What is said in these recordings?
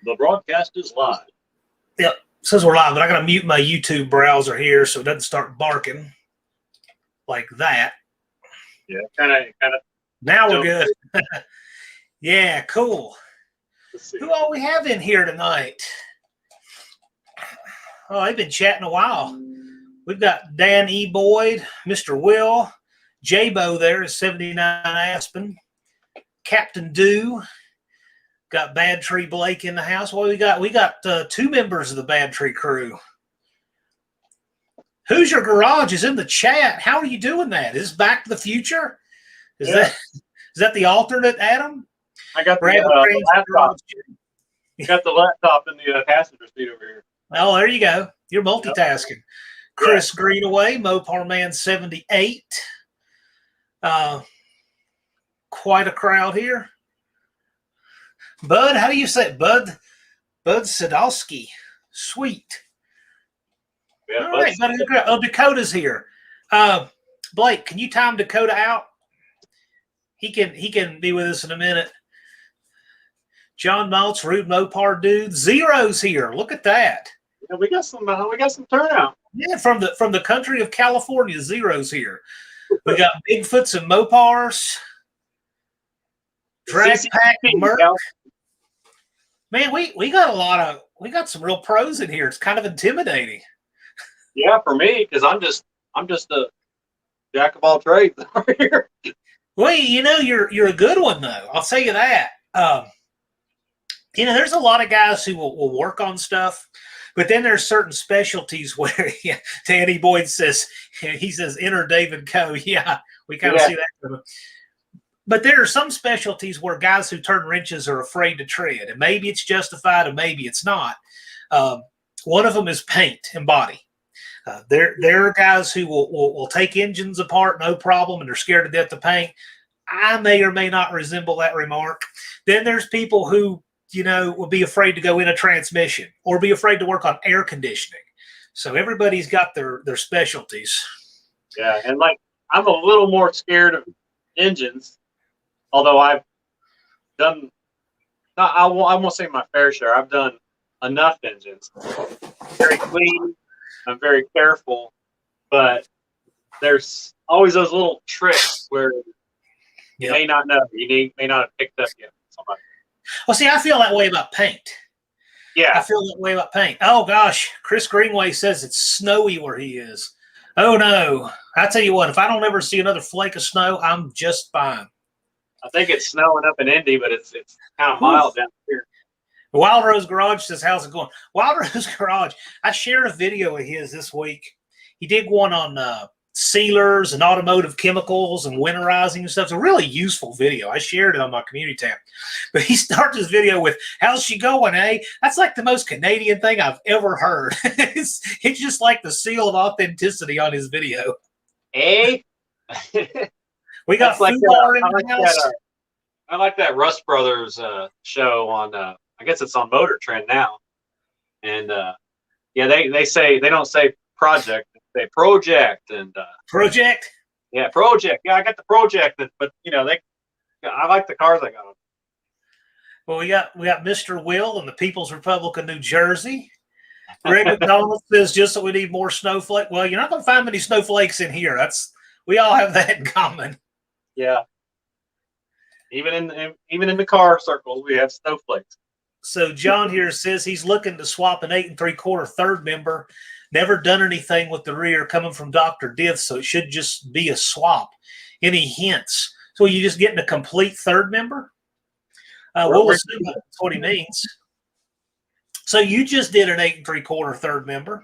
The broadcast is live. Yep, says we're live, but I got to mute my YouTube browser here so it doesn't start barking like that. Yeah, kind of. Now we're good. Yeah, cool. Let's see. Who all we have in here tonight? Oh, they've been chatting a while. We've got Dan E. Boyd, Mr. Will, J-Bo there is 79 Aspen, Captain Dew, got Bad Tree Blake in the house. Well, we got two members of the Bad Tree crew. Hoosier Garage is in the chat. How are you doing that? Is this Back to the Future? Is that the alternate, Adam? I got the laptop. You got the laptop in the passenger seat over here. Oh, there you go. You're multitasking. Yep. Chris Greenaway, Mopar Man 78. Quite a crowd here. Bud, how do you say it? Bud Sadowski. Sweet. Yeah, all right, buddy. Oh, Dakota's here. Blake, can you time Dakota out? He can be with us in a minute. John Maltz, Rude Mopar Dude. Zero's here. Look at that. Yeah, we got some turnout. Yeah, from the country of California, Zero's here. We got Bigfoots and Mopars. Drag Pack Merc. Man, we got some real pros in here. It's kind of intimidating. Yeah, for me, because I'm just a jack of all trades over here. Well, you're a good one though. I'll tell you that. There's a lot of guys who will work on stuff, but then there's certain specialties where Danny Boyd says enter David Coe. Yeah, we kind of see that. But there are some specialties where guys who turn wrenches are afraid to tread, and maybe it's justified and maybe it's not. One of them is paint and body. There are guys who will take engines apart, no problem, and they're scared to death to paint. I may or may not resemble that remark. Then there's people who, will be afraid to go in a transmission or be afraid to work on air conditioning. So everybody's got their specialties. Yeah, and I'm a little more scared of engines, although I've done, I won't say my fair share. I've done enough engines. Very clean. I'm very careful, but there's always those little tricks where you may not know. You may not have picked up yet. Somebody. Well, see, I feel that way about paint. Yeah. I feel that way about paint. Oh, gosh. Chris Greenway says it's snowy where he is. Oh, no. I tell you what, if I don't ever see another flake of snow, I'm just fine. I think it's snowing up in Indy, but it's kind of mild down here. Wild Rose Garage says, how's it going? Wild Rose Garage, I shared a video of his this week. He did one on sealers and automotive chemicals and winterizing and stuff. It's a really useful video. I shared it on my community tab. But he starts his video with, how's she going, eh? That's like the most Canadian thing I've ever heard. It's just like the seal of authenticity on his video. Eh? We got like Fubar in the house. I like that Rust Brothers show on I guess it's on Motor Trend now. And they don't say project, they say project and project. Yeah, project. Yeah, I got the project, but I like the cars I got. Well, we got Mr. Will in the People's Republic of New Jersey. Greg McDonald says just that we need more snowflake. Well, you're not going to find many snowflakes in here. We all have that in common. Yeah. Even in the car circles, we have snowflakes. So John here says he's looking to swap an 8 3/4 third member. Never done anything with the rear coming from Dr. Diff, so it should just be a swap. Any hints? So you just getting a complete third member? We'll assume that's what he means. So you just did an 8 3/4 third member.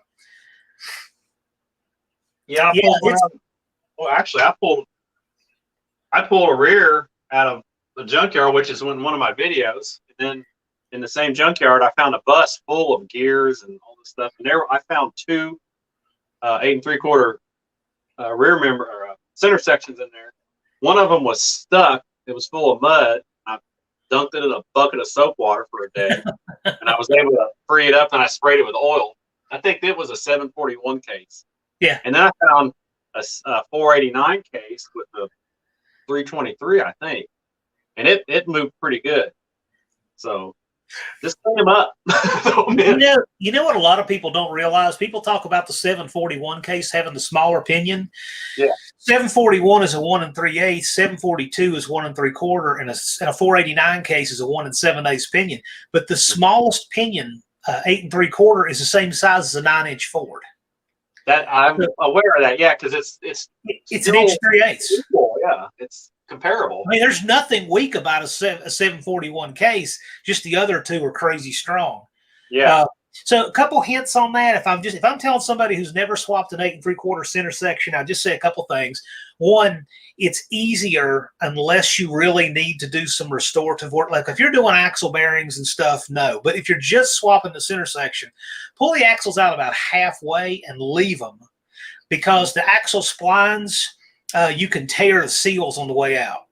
Yeah. I pulled a rear out of the junkyard, which is in one of my videos. And then in the same junkyard, I found a bus full of gears and all this stuff. And I found two 8 3/4 rear member or center sections in there. One of them was stuck. It was full of mud. I dunked it in a bucket of soap water for a day, and I was able to free it up. And I sprayed it with oil. I think it was a 741 case. Yeah. And then I found a 489 case with the 323, I think, and it moved pretty good. So Just clean them up. Oh, man. You know what a lot of people don't realize? People talk about the 741 case having the smaller pinion. Yeah. 741 is a 1 3/8. 742 is 1 3/4, and a 489 case is a 1 7/8 pinion. But the smallest pinion, 8 3/4, is the same size as a 9-inch Ford. That I'm aware of that. Yeah, because it's an inch 3/8. Yeah, it's comparable. I mean, there's nothing weak about a 741 case. Just the other two are crazy strong. Yeah. So a couple hints on that. If I'm telling somebody who's never swapped an 8 3/4 center section, I'll just say a couple things. One, it's easier unless you really need to do some restorative work. Like if you're doing axle bearings and stuff, no. But if you're just swapping the center section, pull the axles out about halfway and leave them, because the axle splines, you can tear the seals on the way out.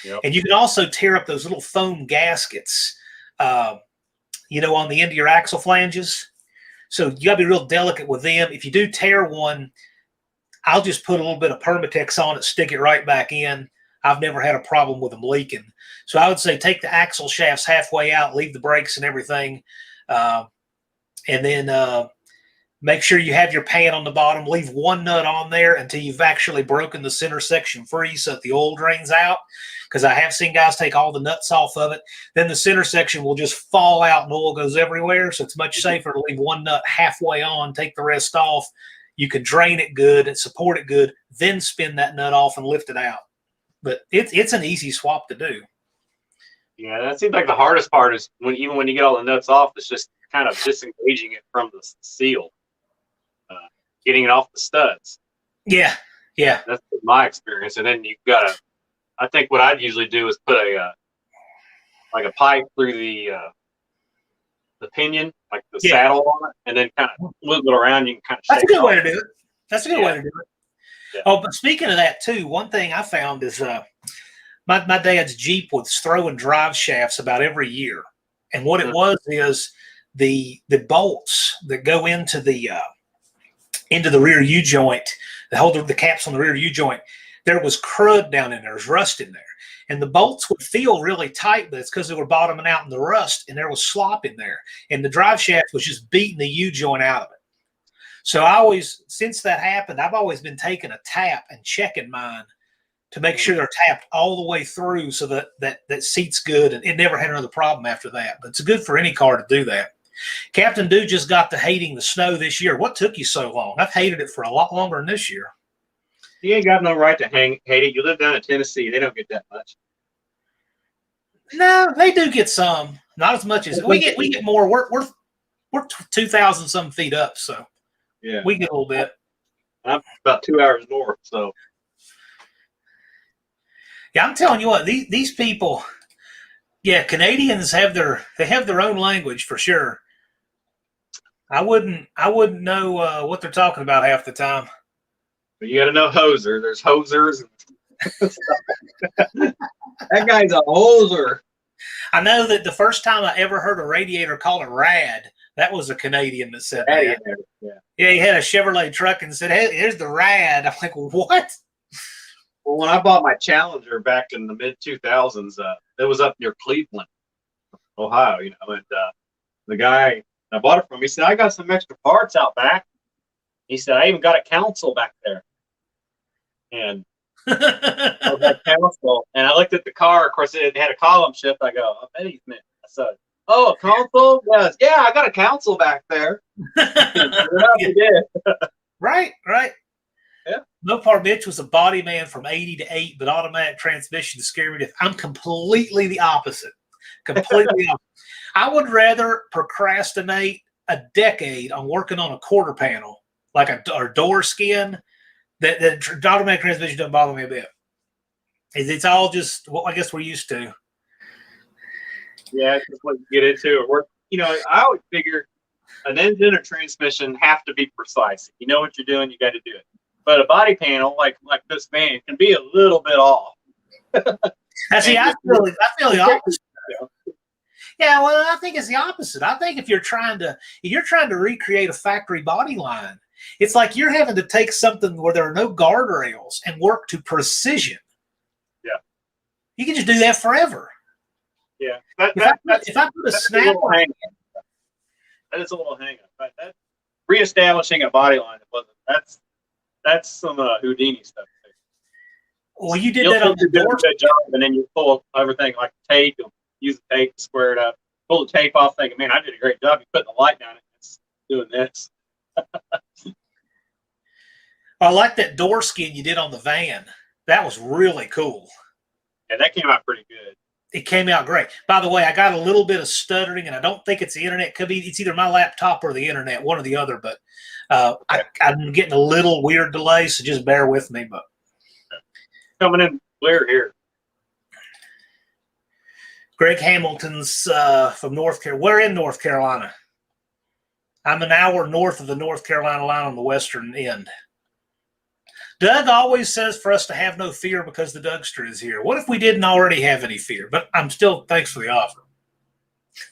Yep. And you can also tear up those little foam gaskets, on the end of your axle flanges. So you got to be real delicate with them. If you do tear one, I'll just put a little bit of Permatex on it, stick it right back in. I've never had a problem with them leaking. So I would say take the axle shafts halfway out, leave the brakes and everything, and then make sure you have your pan on the bottom. Leave one nut on there until you've actually broken the center section free so that the oil drains out, because I have seen guys take all the nuts off of it. Then the center section will just fall out and oil goes everywhere. So it's much safer to leave one nut halfway on, take the rest off. You can drain it good and support it good, then spin that nut off and lift it out. But it's an easy swap to do. Yeah, that seems like the hardest part is when you get all the nuts off, it's just kind of disengaging it from the seal, getting it off the studs. Yeah. That's my experience. And then you've got to, I think what I'd usually do is put a pipe through the pinion, like the saddle on it, and then kind of wiggle it around. You can kind of. That's a good way to do it. That's a good way to do it. Yeah. Oh, but speaking of that too, one thing I found is my dad's Jeep was throwing drive shafts about every year, and what it was is the bolts that go into the rear U joint, that hold the caps on the rear U joint. There was crud down in there, there's rust in there. And the bolts would feel really tight, but it's because they were bottoming out in the rust and there was slop in there. And the drive shaft was just beating the U joint out of it. So since that happened, I've always been taking a tap and checking mine to make sure they're tapped all the way through so that seat's good. And it never had another problem after that. But it's good for any car to do that. Captain Dude just got to hating the snow this year. What took you so long? I've hated it for a lot longer than this year. You ain't got no right to hate it. You live down in Tennessee. They don't get that much. No, they do get some. Not as much as we get more. We're 2,000 some feet up, so yeah, we get a little bit. I'm about 2 hours north, so yeah. I'm telling you what, these people, yeah, Canadians have their own language for sure. I wouldn't know what they're talking about half the time. But you got to know hoser. There's hosers. That guy's a hoser. I know that the first time I ever heard a radiator call it rad, that was a Canadian that said that. Yeah, he had a Chevrolet truck and said, "Hey, here's the rad." I'm like, what? Well, when I bought my Challenger back in the mid 2000s, it was up near Cleveland, Ohio. And the guy I bought it from, he said, "I got some extra parts out back." He said, "I even got a console back there." And I was like, console. And I looked at the car. Of course, it had a column shift. I go, "I bet he's meant." I said, "Oh, a console?" Yes. "Yeah, I got a console back there." He did. Right. Yeah. Mopar Mitch was a body man from 80 to 8, but automatic transmission to scare me to death. I'm completely the opposite. Completely opposite. I would rather procrastinate a decade on working on a quarter panel, like a door skin, that automatic transmission doesn't bother me a bit. It's all just what I guess we're used to. Yeah, it's just what you get into. I always figure an engine or transmission have to be precise. If you know what you're doing, you got to do it. But a body panel, like this van, can be a little bit off. I feel the opposite. Yeah, well, I think it's the opposite. I think if you're trying to recreate a factory body line, it's like you're having to take something where there are no guardrails and work to precision. Yeah. You can just do that forever. Yeah, If I put a that's a snap little on, hang. That is a little hang up. That reestablishing a body line. It wasn't. That's some Houdini stuff. well, you did You'll that on think the you're doing door. a good job, and then you pull everything like tape. You'll use the tape to square it up. Pull the tape off, thinking, "Man, I did a great job." You put the light down, and it's doing this. I like that door skin you did on the van. That was really cool. Yeah, that came out pretty good. It came out great. By the way, I got a little bit of stuttering, and I don't think it's the internet. Could be it's either my laptop or the internet, one or the other. But I'm getting a little weird delay, so just bear with me. But Coming in clear here. Greg Hamilton's from North Carolina. We're in North Carolina. I'm an hour north of the North Carolina line on the western end. Doug always says for us to have no fear because the Dougster is here. What if we didn't already have any fear? But I'm still, thanks for the offer.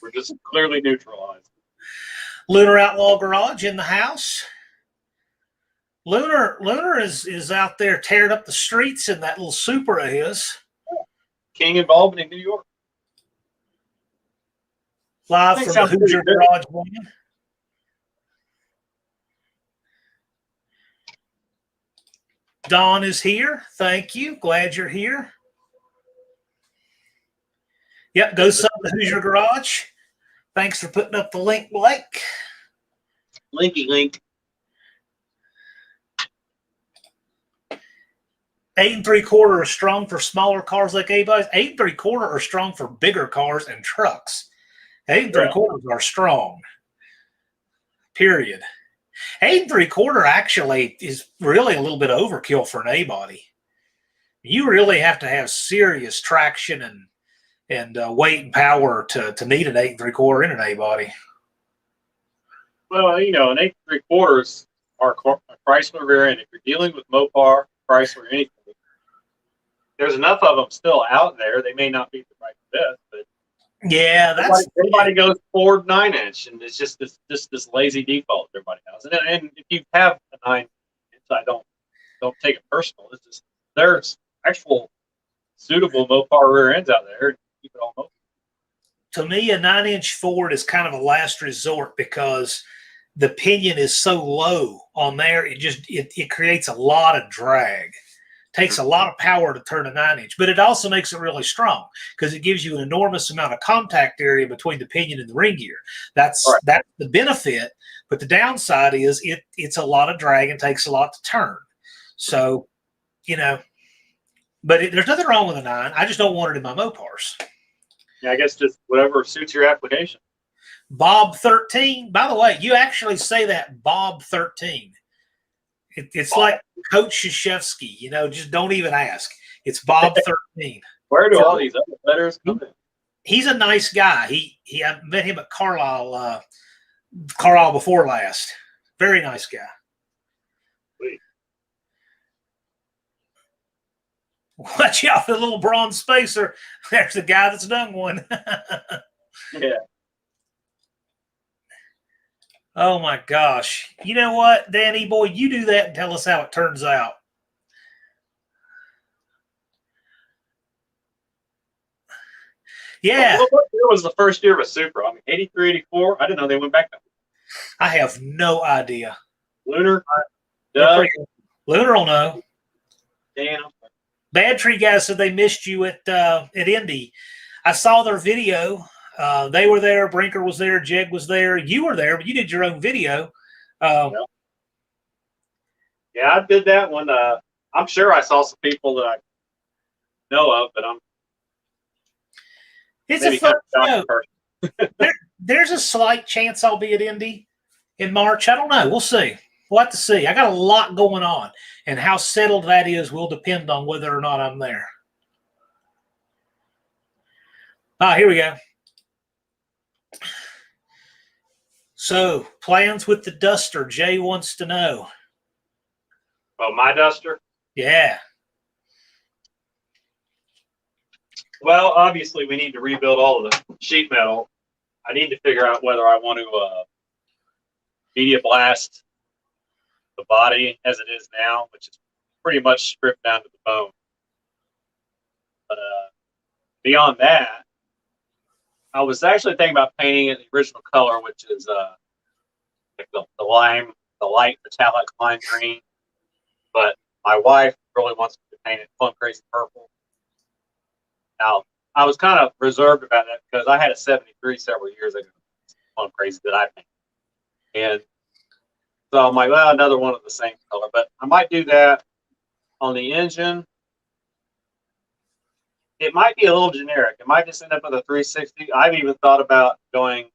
We're just clearly neutralized. Lunar Outlaw Garage in the house. Lunar is out there tearing up the streets in that little Supra of his. King in Albany, New York. Live from the Hoosier Garage. Dawn is here. Thank you. Glad you're here. Yep, go sub the Hoosier Garage. Thanks for putting up the link, Blake. Linky link. 8 3/4 are strong for smaller cars like A-Bus. 8 3/4 are strong for bigger cars and trucks. 8 3/4 are strong. Period. 8 3/4 actually is really a little bit overkill for an A-body. You really have to have serious traction and weight and power to need an 8 3/4 in an A-body. Well, an 8 3/4 are a Chrysler rear end. If you're dealing with Mopar, Chrysler, anything, there's enough of them still out there. They may not be the right fit, but yeah, everybody goes Ford 9-inch, and it's just this lazy default everybody has. And if you have a 9-inch, I don't take it personal. It's just there's actual suitable Mopar rear ends out there. Keep it all Mopar. To me, a 9-inch Ford is kind of a last resort because the pinion is so low on there. It creates a lot of drag. Takes a lot of power to turn a 9-inch, but it also makes it really strong because it gives you an enormous amount of contact area between the pinion and the ring gear. That's the benefit, but the downside is it's a lot of drag and takes a lot to turn. So, but there's nothing wrong with a 9. I just don't want it in my Mopars. Yeah, I guess just whatever suits your application. Bob 13. By the way, you actually say that Bob 13. It's like Coach Krzyzewski, just don't even ask. It's Bob 13. Where do all these other letters come in? He's a nice guy. I met him at Carlisle before last. Very nice guy. Sweet. Watch out for the little bronze spacer. There's the guy that's done one. Yeah. Oh my gosh. You know what, Danny boy, you do that and tell us how it turns out. Yeah. Well, what year was the first year of a Supra? 83, 84? I didn't know they went back that way. I have no idea. Lunar? Doug? Lunar will know. Dan? Bad Tree guys said they missed you at Indy. I saw their video. They were there. Brinker was there. Jeg was there. You were there, but you did your own video. Yeah, I did that one. I'm sure I saw some people that I know of, but it's a fun show. There's a slight chance I'll be at Indy in March. I don't know. We'll see. We'll have to see. I got a lot going on, and how settled that is will depend on whether or not I'm there. Here we go. So, plans with the Duster. Jay wants to know. Oh, my Duster? Yeah. Well, obviously, we need to rebuild all of the sheet metal. I need to figure out whether I want to media blast the body as it is now, which is pretty much stripped down to the bone. But beyond that, I was actually thinking about painting it the original color, which is like the light metallic lime green. But my wife really wants me to paint it plum crazy purple. Now, I was kind of reserved about that because I had a 73 several years ago, plum crazy that I painted. And so I'm like, well, another one of the same color. But I might do that on the engine. It might be a little generic. It might just end up with a 360. I've even thought about going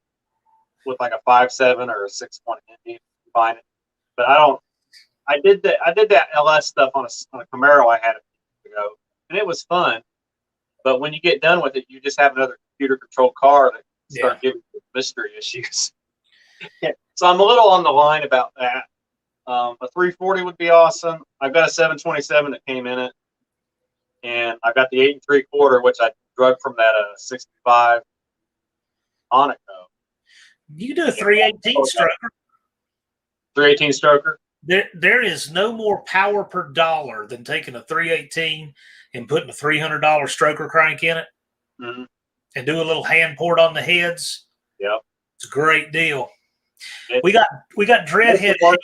with like a 5.7 or a 6.1 Indy, combine it. But I don't. I did that LS stuff on a Camaro I had a few years ago, and it was fun. But when you get done with it, you just have another computer controlled car that start giving you mystery issues. So I'm a little on the line about that. A 340 would be awesome. I've got a 727 that came in it, and I've got the 8 3/4, which I drug from that 65 Monaco. You do a 318 stroker. 318 stroker. There is no more power per dollar than taking a 318 and putting a $300 stroker crank in it, and do a little hand port on the heads. Yep, it's a great deal. We got Dreadhead Hayden.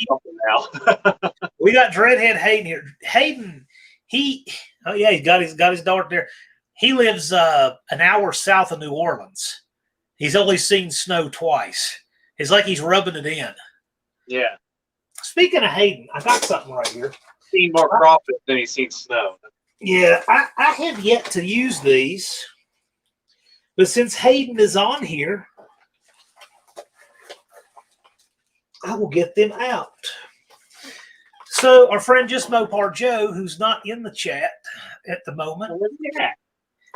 We got Dreadhead Hayden here. Hayden, he's got his daughter there. He lives an hour south of New Orleans. He's only seen snow twice. It's like he's rubbing it in. Yeah. Speaking of Hayden, I got something right here. Seen more crawfish than he's seen snow. Yeah, I have yet to use these, but since Hayden is on here, I will get them out. So our friend Just Mopar Joe, who's not in the chat at the moment. Yeah.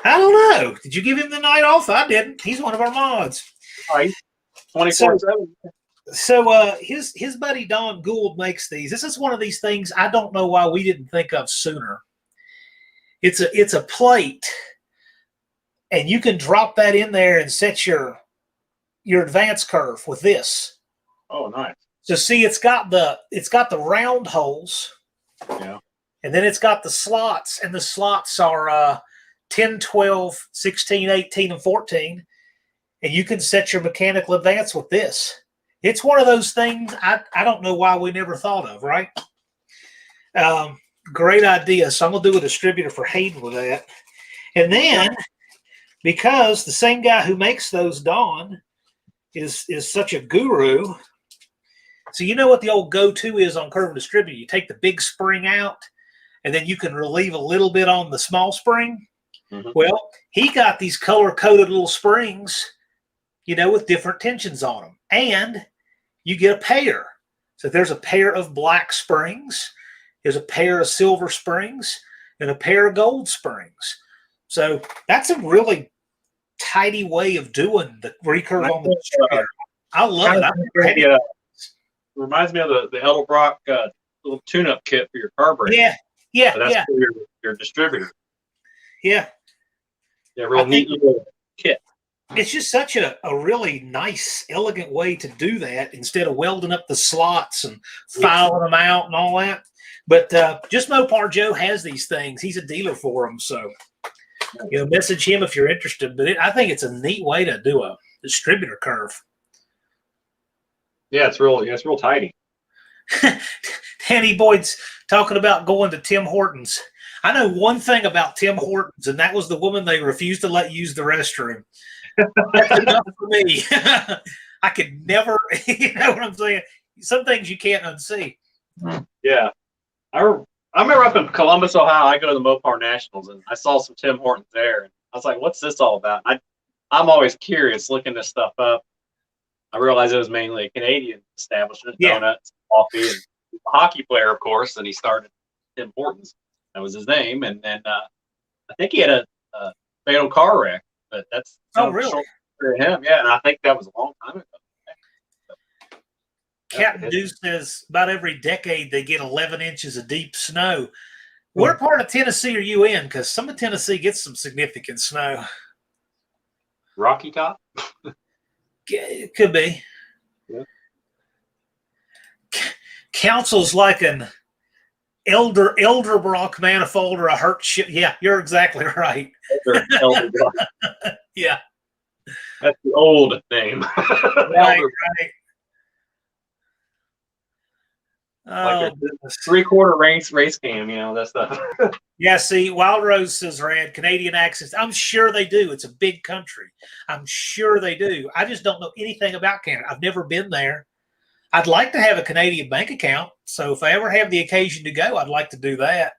I don't know. Did you give him the night off? I didn't. He's one of our mods. All right. 24/7. So his buddy Don Gould makes these. This is one of these things I don't know why we didn't think of sooner. It's a plate, and you can drop that in there and set your advance curve with this. Oh, nice. So see, it's got the round holes. Yeah. And then it's got the slots, and the slots are 10, 12, 16, 18, and 14. And you can set your mechanical advance with this. It's one of those things I don't know why we never thought of, right? Great idea. So I'm going to do a distributor for Hayden with that. And then, because the same guy who makes those, Don, is such a guru. So you know what the old go-to is on curve and distributor? You take the big spring out, and then you can relieve a little bit on the small spring. Mm-hmm. Well, he got these color-coded little springs, with different tensions on them. And you get a pair. So there's a pair of black springs, there's a pair of silver springs, and a pair of gold springs. So that's a really tidy way of doing the recurve on the distributor. I love it. Reminds me of the Edelbrock little tune-up kit for your carburetor. Yeah, so that's for your distributor. Yeah. Yeah, real neat little kit. It's just such a really nice, elegant way to do that instead of welding up the slots and filing them out and all that. But Just Mopar Joe has these things. He's a dealer for them. So, message him if you're interested. But I think it's a neat way to do a distributor curve. Yeah, it's real tidy. Danny Boyd's talking about going to Tim Hortons. I know one thing about Tim Hortons, and that was the woman they refused to let use the restroom. That's enough for me. I could never, you know what I'm saying? Some things you can't unsee. Yeah. I remember up in Columbus, Ohio, I go to the Mopar Nationals, and I saw some Tim Hortons there. And I was like, what's this all about? I'm always curious looking this stuff up. I realized it was mainly a Canadian establishment, donuts, coffee, and a hockey player, of course, and he started Tim Hortons. That was his name. And then I think he had a fatal car wreck. But that's really short for him, yeah. And I think that was a long time ago. Captain Deuce says about every decade they get 11 inches of deep snow. What part of Tennessee are you in? Because some of Tennessee gets some significant snow. Rocky Top? It could be. Yeah. Council's like an Elderbrock manifold or a Hurt ship. Yeah, you're exactly right. Elder Yeah. That's the old name. Right, Elder, right. like Oh, a goodness. 3/4 race cam, that stuff. Yeah, see, Wild Rose says they had Canadian accents. I'm sure they do. It's a big country. I'm sure they do. I just don't know anything about Canada. I've never been there. I'd like to have a Canadian bank account. So if I ever have the occasion to go, I'd like to do that.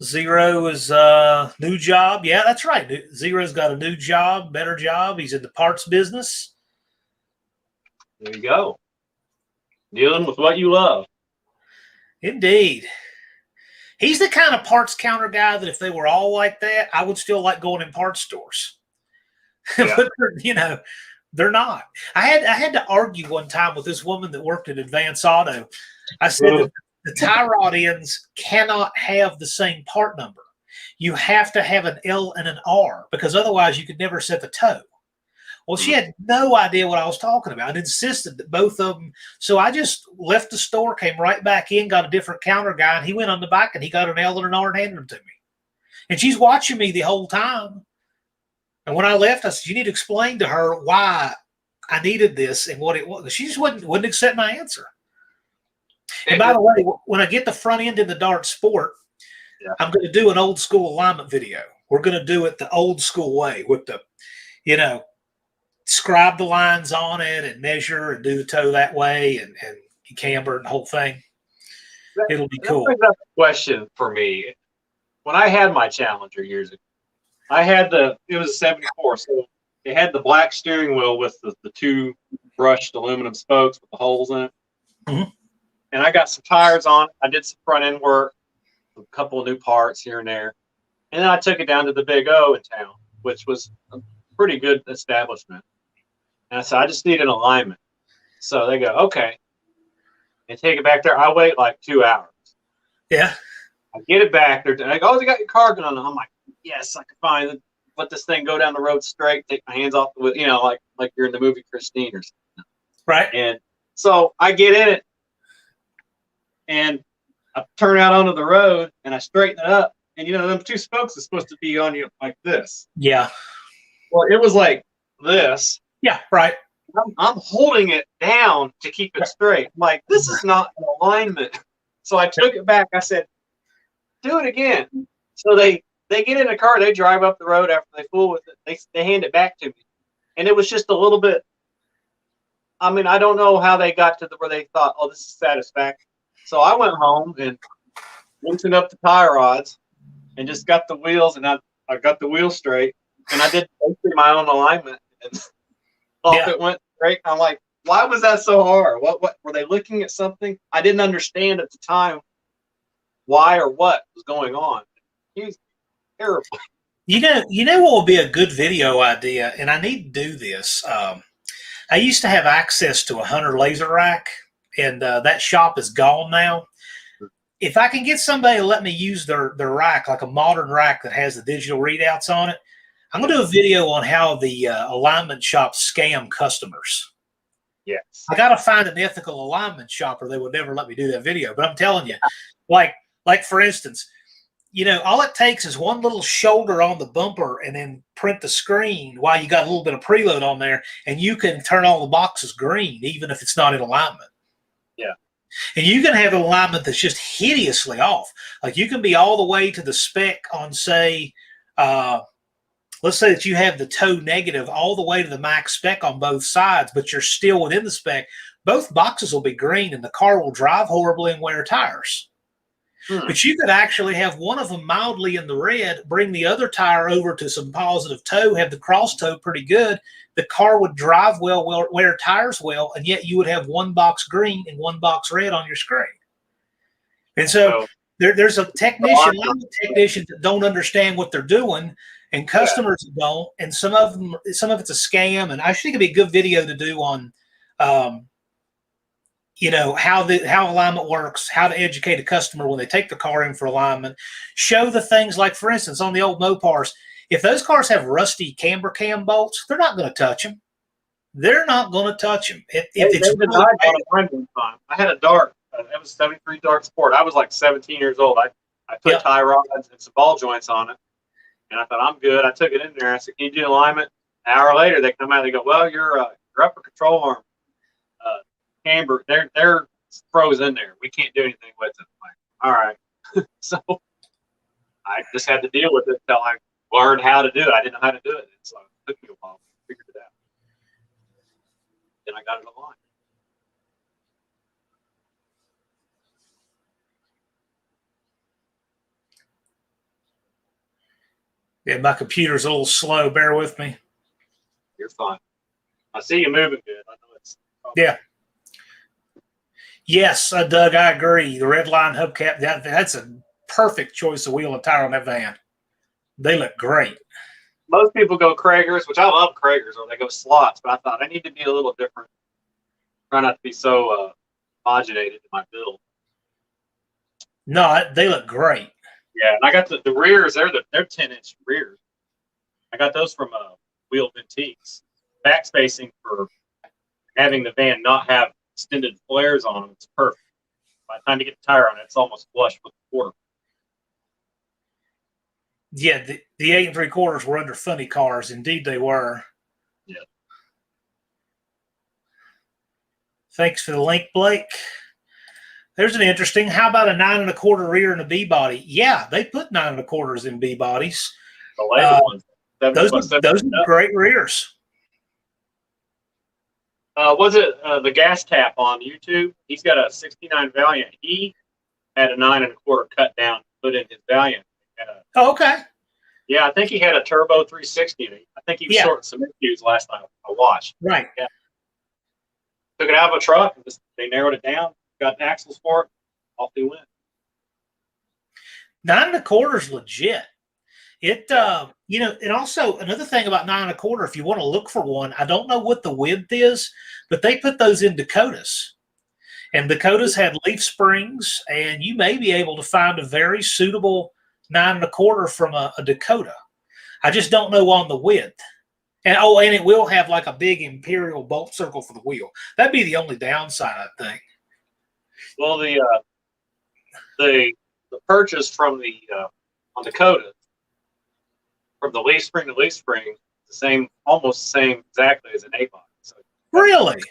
Zero is new job. Yeah, that's right. Zero's got a new job, better job. He's in the parts business. There you go. Dealing with what you love. Indeed. He's the kind of parts counter guy that if they were all like that, I would still like going in parts stores. Yeah. But they're not. I had to argue one time with this woman that worked at Advance Auto. I said that the tie rod ends cannot have the same part number. You have to have an L and an R because otherwise you could never set the toe. Well, she had no idea what I was talking about and insisted that both of them. So I just left the store, came right back in, got a different counter guy, and he went on the back and he got an L and an R and handed them to me. And she's watching me the whole time. And when I left, I said, you need to explain to her why I needed this and what it was. She just wouldn't accept my answer. And by the way, when I get the front end in the Dart Sport, I'm going to do an old school alignment video. We're going to do it the old school way with the, scribe the lines on it and measure and do the toe that way and camber and the whole thing. It'll be cool. That brings up a question for me. When I had my Challenger years ago, it was a 74, so it had the black steering wheel with the two brushed aluminum spokes with the holes in it. Mm-hmm. And I got some tires on it. I did some front end work, a couple of new parts here and there. And then I took it down to the Big O in town, which was a pretty good establishment. And I said, I just need an alignment. So they go, okay. And take it back there. I wait like 2 hours. Yeah. I get it back there. They go, oh, they got your car gun. I'm like, yes, I can finally let this thing go down the road straight, take my hands off the wheel, like you're in the movie Christine or something. Right. And so I get in it and I turn out onto the road and I straighten it up. And, them two spokes are supposed to be on you like this. Yeah. Well, it was like this. Yeah, right. I'm holding it down to keep it straight. I'm like, this is not an alignment. So I took it back. I said, do it again. So they get in the car. They drive up the road after they fool with it. They hand it back to me. And it was just a little bit. I mean, I don't know how they got to where they thought, oh, this is satisfactory. So I went home and loosened up the tie rods and just got the wheels. And I got the wheel straight. And I did basically my own alignment. And it went great. I'm like, why was that so hard? What were they looking at something? I didn't understand at the time why or what was going on. He was terrible. You know what would be a good video idea, and I need to do this. I used to have access to a Hunter laser rack, and that shop is gone now. If I can get somebody to let me use their rack, like a modern rack that has the digital readouts on it, I'm going to do a video on how the alignment shops scam customers. Yes. I got to find an ethical alignment shop or they would never let me do that video. But I'm telling you, like for instance, all it takes is one little shoulder on the bumper and then print the screen while you got a little bit of preload on there, and you can turn all the boxes green, even if it's not in alignment. Yeah. And you can have an alignment that's just hideously off. Like you can be all the way to the spec on, say, let's say that you have the toe negative all the way to the max spec on both sides, but you're still within the spec. Both boxes will be green and the car will drive horribly and wear tires. But you could actually have one of them mildly in the red, bring the other tire over to some positive toe, have the cross toe pretty good. The car would drive well, wear tires well, and yet you would have one box green and one box red on your screen. And so there's a technicians that don't understand what they're doing, and customers that don't, and some of it's a scam. And I think it'd be a good video to do on, how alignment works, how to educate a customer when they take the car in for alignment. Show the things like, for instance, on the old Mopars, if those cars have rusty camber cam bolts, they're not going to touch them. They're not going to touch them. I had a Dart. It was 73 Dart Sport. I was like 17 years old. I put tie rods and some ball joints on it. And I thought, I'm good. I took it in there. I said, can you do alignment? An hour later, they come out and they go, well, your upper control arm camber, they're froze in there. We can't do anything with it. I'm like, all right. So I just had to deal with it until I learned how to do it. I didn't know how to do it. So it took me a while to figure it out. Then I got it aligned. Yeah, my computer's a little slow. Bear with me. You're fine. I see you moving good. I know it's. Yeah. Yes, Doug, I agree. The red line hubcap, that's a perfect choice of wheel and tire on that van. They look great. Most people go Kragers, which I love Kragers, or they go slots, but I thought I need to be a little different. Try not to be so homogenicated in my build. No, they look great. Yeah, and I got the rears. They're 10-inch rears. I got those from Wheel Antiques. Back spacing for having the van not have extended flares on them, it's perfect. By the time you get the tire on it, it's almost flush with the quarter. Yeah, the 8 3/4 were under funny cars. Indeed, they were. Yeah. Thanks for the link, Blake. There's an interesting. How about a 9 1/4 rear and a B body? Yeah, they put 9 1/4s in B bodies. The later ones. Those are great rears. Was it the gas tap on YouTube? He's got a '69 Valiant. He had a 9 1/4 cut down, put in his Valiant. Okay. Yeah, I think he had a turbo 360 in it. I think he was sorting some issues last time I watched. Right. Yeah. Took it out of a truck and they narrowed it down, got axles for it, off they went. 9 1/4 is legit. It and also another thing about 9 1/4, if you want to look for one, I don't know what the width is, but they put those in Dakotas. And Dakotas had leaf springs, and you may be able to find a very suitable 9 1/4 from a Dakota. I just don't know on the width. And it will have like a big imperial bolt circle for the wheel. That'd be the only downside, I think. Well, the purchase from the on Dakota, from the leaf spring to leaf spring, almost the same exactly as an A-body. So really?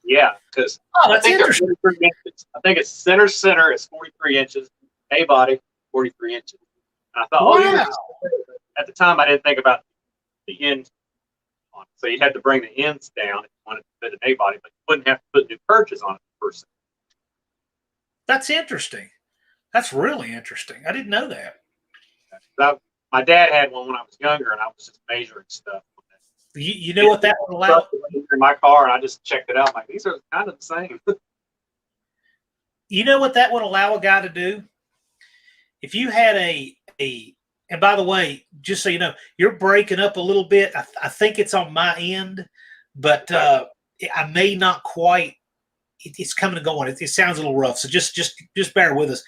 Yeah, because that's interesting. I think it's center is 43 inches, A-body 43 inches. And I thought, wow. At the time I didn't think about the end on it. So you had to bring the ends down if you wanted to fit an A-body, but you wouldn't have to put new purchase on it per se. That's interesting. That's really interesting. I didn't know that. My dad had one when I was younger, and I was just measuring stuff. You know what that would allow? In my car, and I just checked it out. I'm like, these are kind of the same. You know what that would allow a guy to do? If you had and by the way, just so you know, you're breaking up a little bit. I think it's on my end, but I may not quite. It's coming and going. It sounds a little rough, so just bear with us.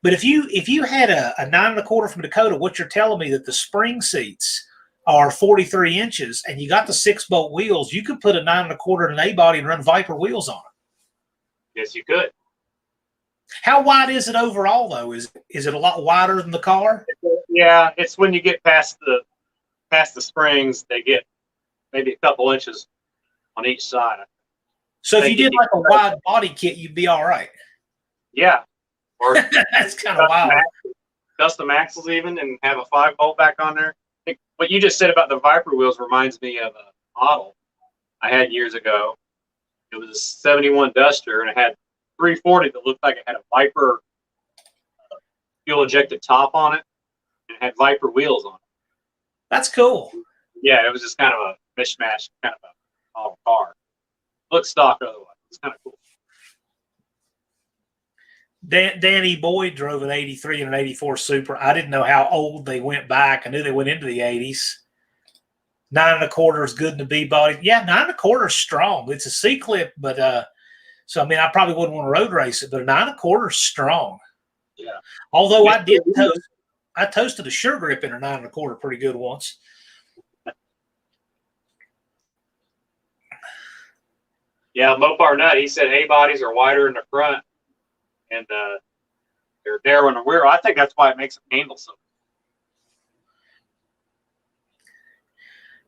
But if you had a 9 1/4 from Dakota, what you're telling me that the spring seats are 43 inches, and you got the 6-bolt wheels, you could put a 9 1/4 in an A-body and run Viper wheels on it. Yes, you could. How wide is it overall, though? Is it a lot wider than the car? Yeah, it's when you get past the springs, they get maybe a couple inches on each side. So if you did like a wide body kit, you'd be all right. Yeah. Or that's kind of wild. Custom axles even, and have a 5-bolt back on there. What you just said about the Viper wheels reminds me of a model I had years ago. It was a 71 Duster, and it had 340 that looked like it had a Viper fuel ejected top on it, and it had Viper wheels on it. That's cool. Yeah, it was just kind of a mishmash, kind of a model car. Looked stock otherwise. It's kind of cool. Danny Boyd drove an 83 and an 84 Super. I didn't know how old they went back. I knew they went into the 80s. 9 1/4 is good in the B body. Yeah, 9 1/4 is strong. It's a C-clip, but so I mean, I probably wouldn't want to road race it, but a 9 1/4 is strong. Yeah. Although I toasted a sure grip in a 9 1/4 pretty good once. Yeah, Mopar Nut, he said A-bodies are wider in the front and they're narrow in the rear. I think that's why it makes them handle so.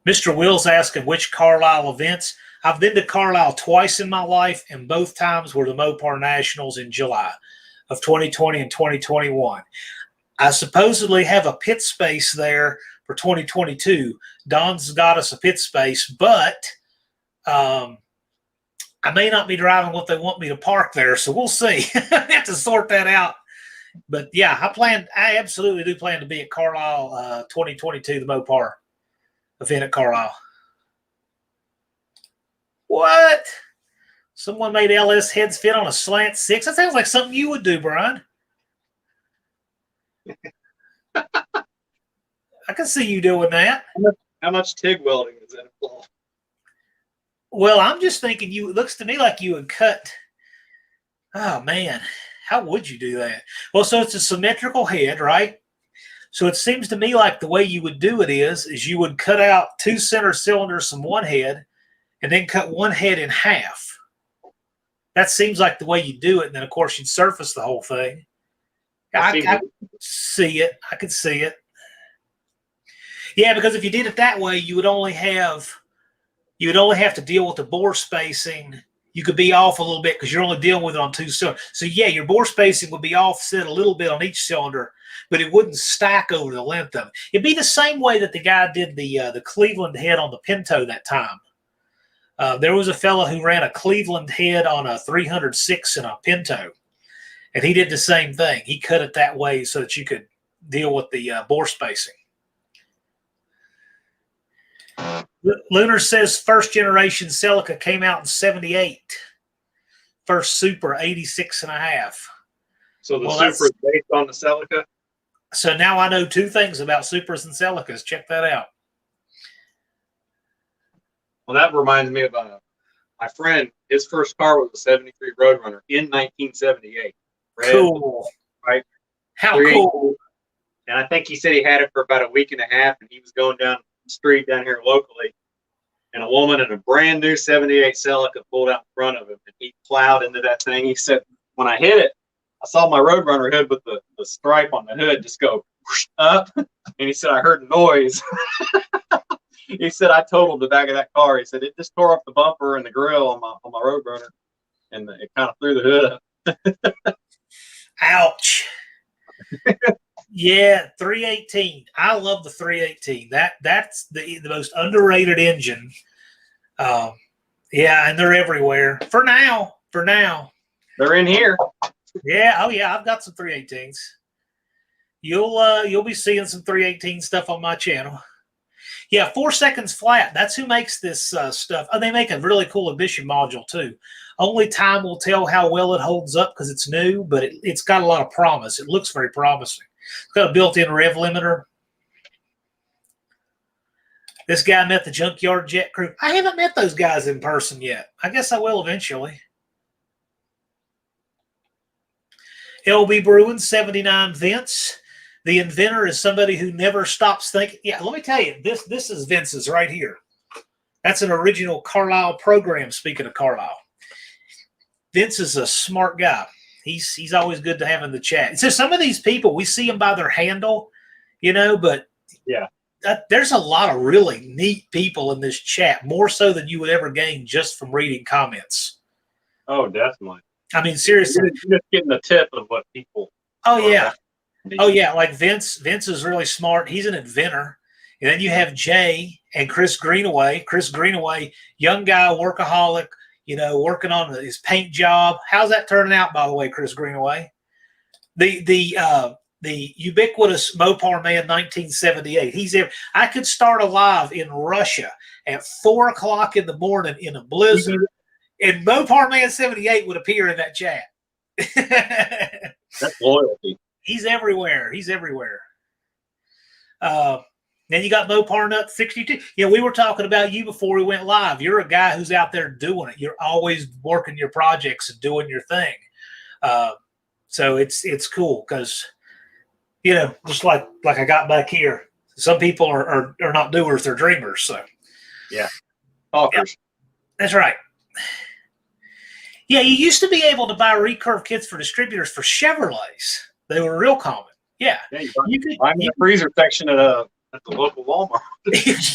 Mr. Will's asking which Carlisle events. I've been to Carlisle twice in my life, and both times were the Mopar Nationals in July of 2020 and 2021. I supposedly have a pit space there for 2022. Don's got us a pit space, but I may not be driving what they want me to park there, so we'll see. I have to sort that out. But yeah, I absolutely do plan to be at Carlisle 2022, the Mopar event at Carlisle. What? Someone made LS heads fit on a slant 6? That sounds like something you would do, Brian. I can see you doing that. How much TIG welding is that involved? Well, I'm just thinking it looks to me like you would cut. Oh, man. How would you do that? Well, so it's a symmetrical head, right? So it seems to me like the way you would do it is you would cut out 2 center cylinders from one head and then cut one head in half. That seems like the way you do it. And then, of course, you'd surface the whole thing. I could see it. I could see it. Yeah, because if you did it that way, you would only have to deal with the bore spacing. You could be off a little bit because you're only dealing with it on 2 cylinders. So yeah, your bore spacing would be offset a little bit on each cylinder, but it wouldn't stack over the length of it. It'd be the same way that the guy did the Cleveland head on the Pinto that time. There was a fella who ran a Cleveland head on a 306 in a Pinto, and he did the same thing. He cut it that way so that you could deal with the bore spacing. Lunar says first generation Celica came out in 78. First Super, 86 and a half. So the Super is based on the Celica? So now I know 2 things about Supras and Celicas. Check that out. Well, that reminds me of my friend. His first car was a 73 Roadrunner in 1978. Red, cool. Right? How cool. And I think he said he had it for about a week and a half, and he was going down the street down here locally, and a woman in a brand new 78 Celica pulled out in front of him, and he plowed into that thing. He said, when I hit it, I saw my Roadrunner hood with the stripe on the hood just go up, and he said, I heard a noise. He said, I totaled the back of that car. He said, it just tore up the bumper and the grill on my Roadrunner, and it kind of threw the hood up. Ouch. Yeah, 318. I love the 318. That's the most underrated engine. Yeah, and they're everywhere. For now. They're in here. Yeah, oh yeah, I've got some 318s. You'll be seeing some 318 stuff on my channel. Yeah, 4 seconds flat. That's who makes this stuff. Oh, they make a really cool emission module too. Only time will tell how well it holds up because it's new, but it's got a lot of promise. It looks very promising. It's got a built-in rev limiter. This guy met the Junkyard Jet crew. I haven't met those guys in person yet. I guess I will eventually. LB Bruin, 79 Vince. The inventor is somebody who never stops thinking. Yeah, let me tell you, this is Vince's right here. That's an original Carlisle program, speaking of Carlisle. Vince is a smart guy. He's always good to have in the chat. So some of these people, we see them by their handle, but yeah, there's a lot of really neat people in this chat, more so than you would ever gain just from reading comments. Oh, definitely. I mean, seriously. You're just getting the tip of what people. Oh, yeah. Oh, yeah. Like Vince is really smart. He's an inventor. And then you have Jay and Chris Greenaway. Chris Greenaway, young guy, workaholic, working on his paint job. How's that turning out, by the way, Chris Greenaway? The ubiquitous Mopar Man 1978. He's there. I could start a live in Russia at 4 o'clock in the morning in a blizzard, and Mopar Man 78 would appear in that chat. That's loyalty. He's everywhere. Then you got Mopar Nut 62. We were talking about you before we went live. You're a guy who's out there doing it. You're always working your projects and doing your thing. So it's cool because, just like I got back here, some people are not doers, they're dreamers. So yeah, talkers. Yeah, that's right. Yeah, you used to be able to buy recurve kits for distributors for Chevrolets. They were real common. Yeah, you could. I'm in the freezer section at at the local Walmart.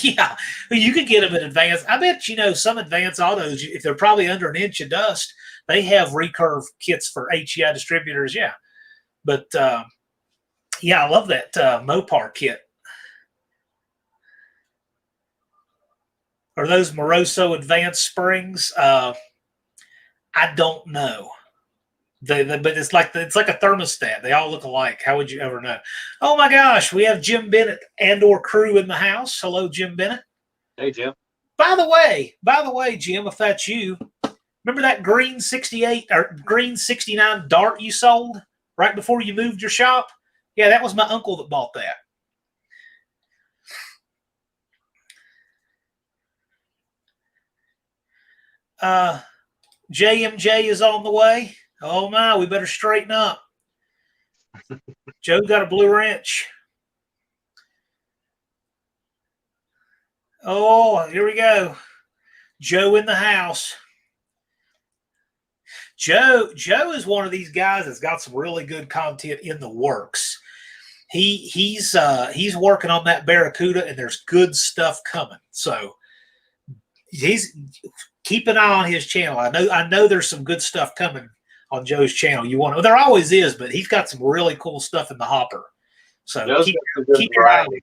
Yeah, you could get them in advance. I bet some advanced autos, if they're probably under an inch of dust, they have recurve kits for HEI distributors. Yeah, but yeah, I love that Mopar kit. Are those Moroso advanced springs? I don't know. But it's like a thermostat. They all look alike. How would you ever know? Oh my gosh, we have Jim Bennett and/or crew in the house. Hello, Jim Bennett. Hey, Jim. By the way, Jim, if that's you, remember that green 68 or green 69 Dart you sold right before you moved your shop? Yeah, that was my uncle that bought that. JMJ is on the way. Oh my, we better straighten up. Joe got a blue wrench. Oh, here we go. Joe in the house. Joe is one of these guys that's got some really good content in the works. He's working on that Barracuda, and there's good stuff coming. So keep an eye on his channel. I know there's some good stuff coming on Joe's channel. There always is, but he's got some really cool stuff in the hopper. So keep your eye on it.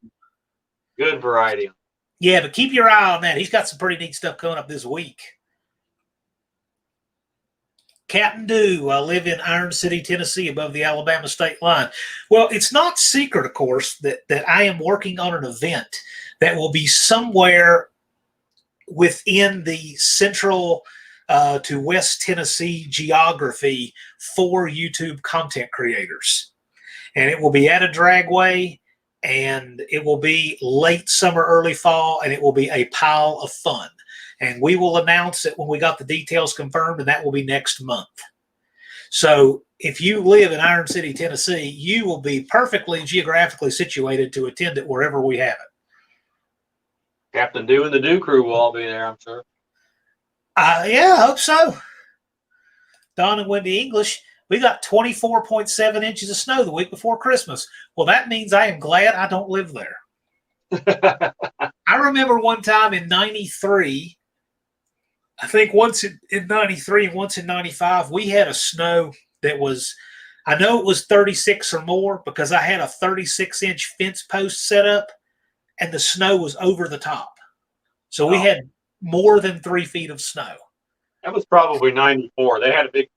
Good variety. Yeah, but keep your eye on that. He's got some pretty neat stuff coming up this week. Captain Do, I live in Iron City, Tennessee, above the Alabama state line. Well, it's not secret, of course, that I am working on an event that will be somewhere within the central to West Tennessee geography for YouTube content creators. And it will be at a dragway, and it will be late summer, early fall, and it will be a pile of fun. And we will announce it when we got the details confirmed, and that will be next month. So if you live in Iron City, Tennessee, you will be perfectly geographically situated to attend it wherever we have it. Captain Do and the Do crew will all be there, I'm sure. Yeah, I hope so. Don and Wendy English, we got 24.7 inches of snow the week before Christmas. Well, that means I am glad I don't live there. I remember one time in 93, I think once in 93 and once in 95, we had a snow that was, I know it was 36 or more because I had a 36-inch fence post set up and the snow was over the top. So we had more than 3 feet of snow. That was probably 94. They had a big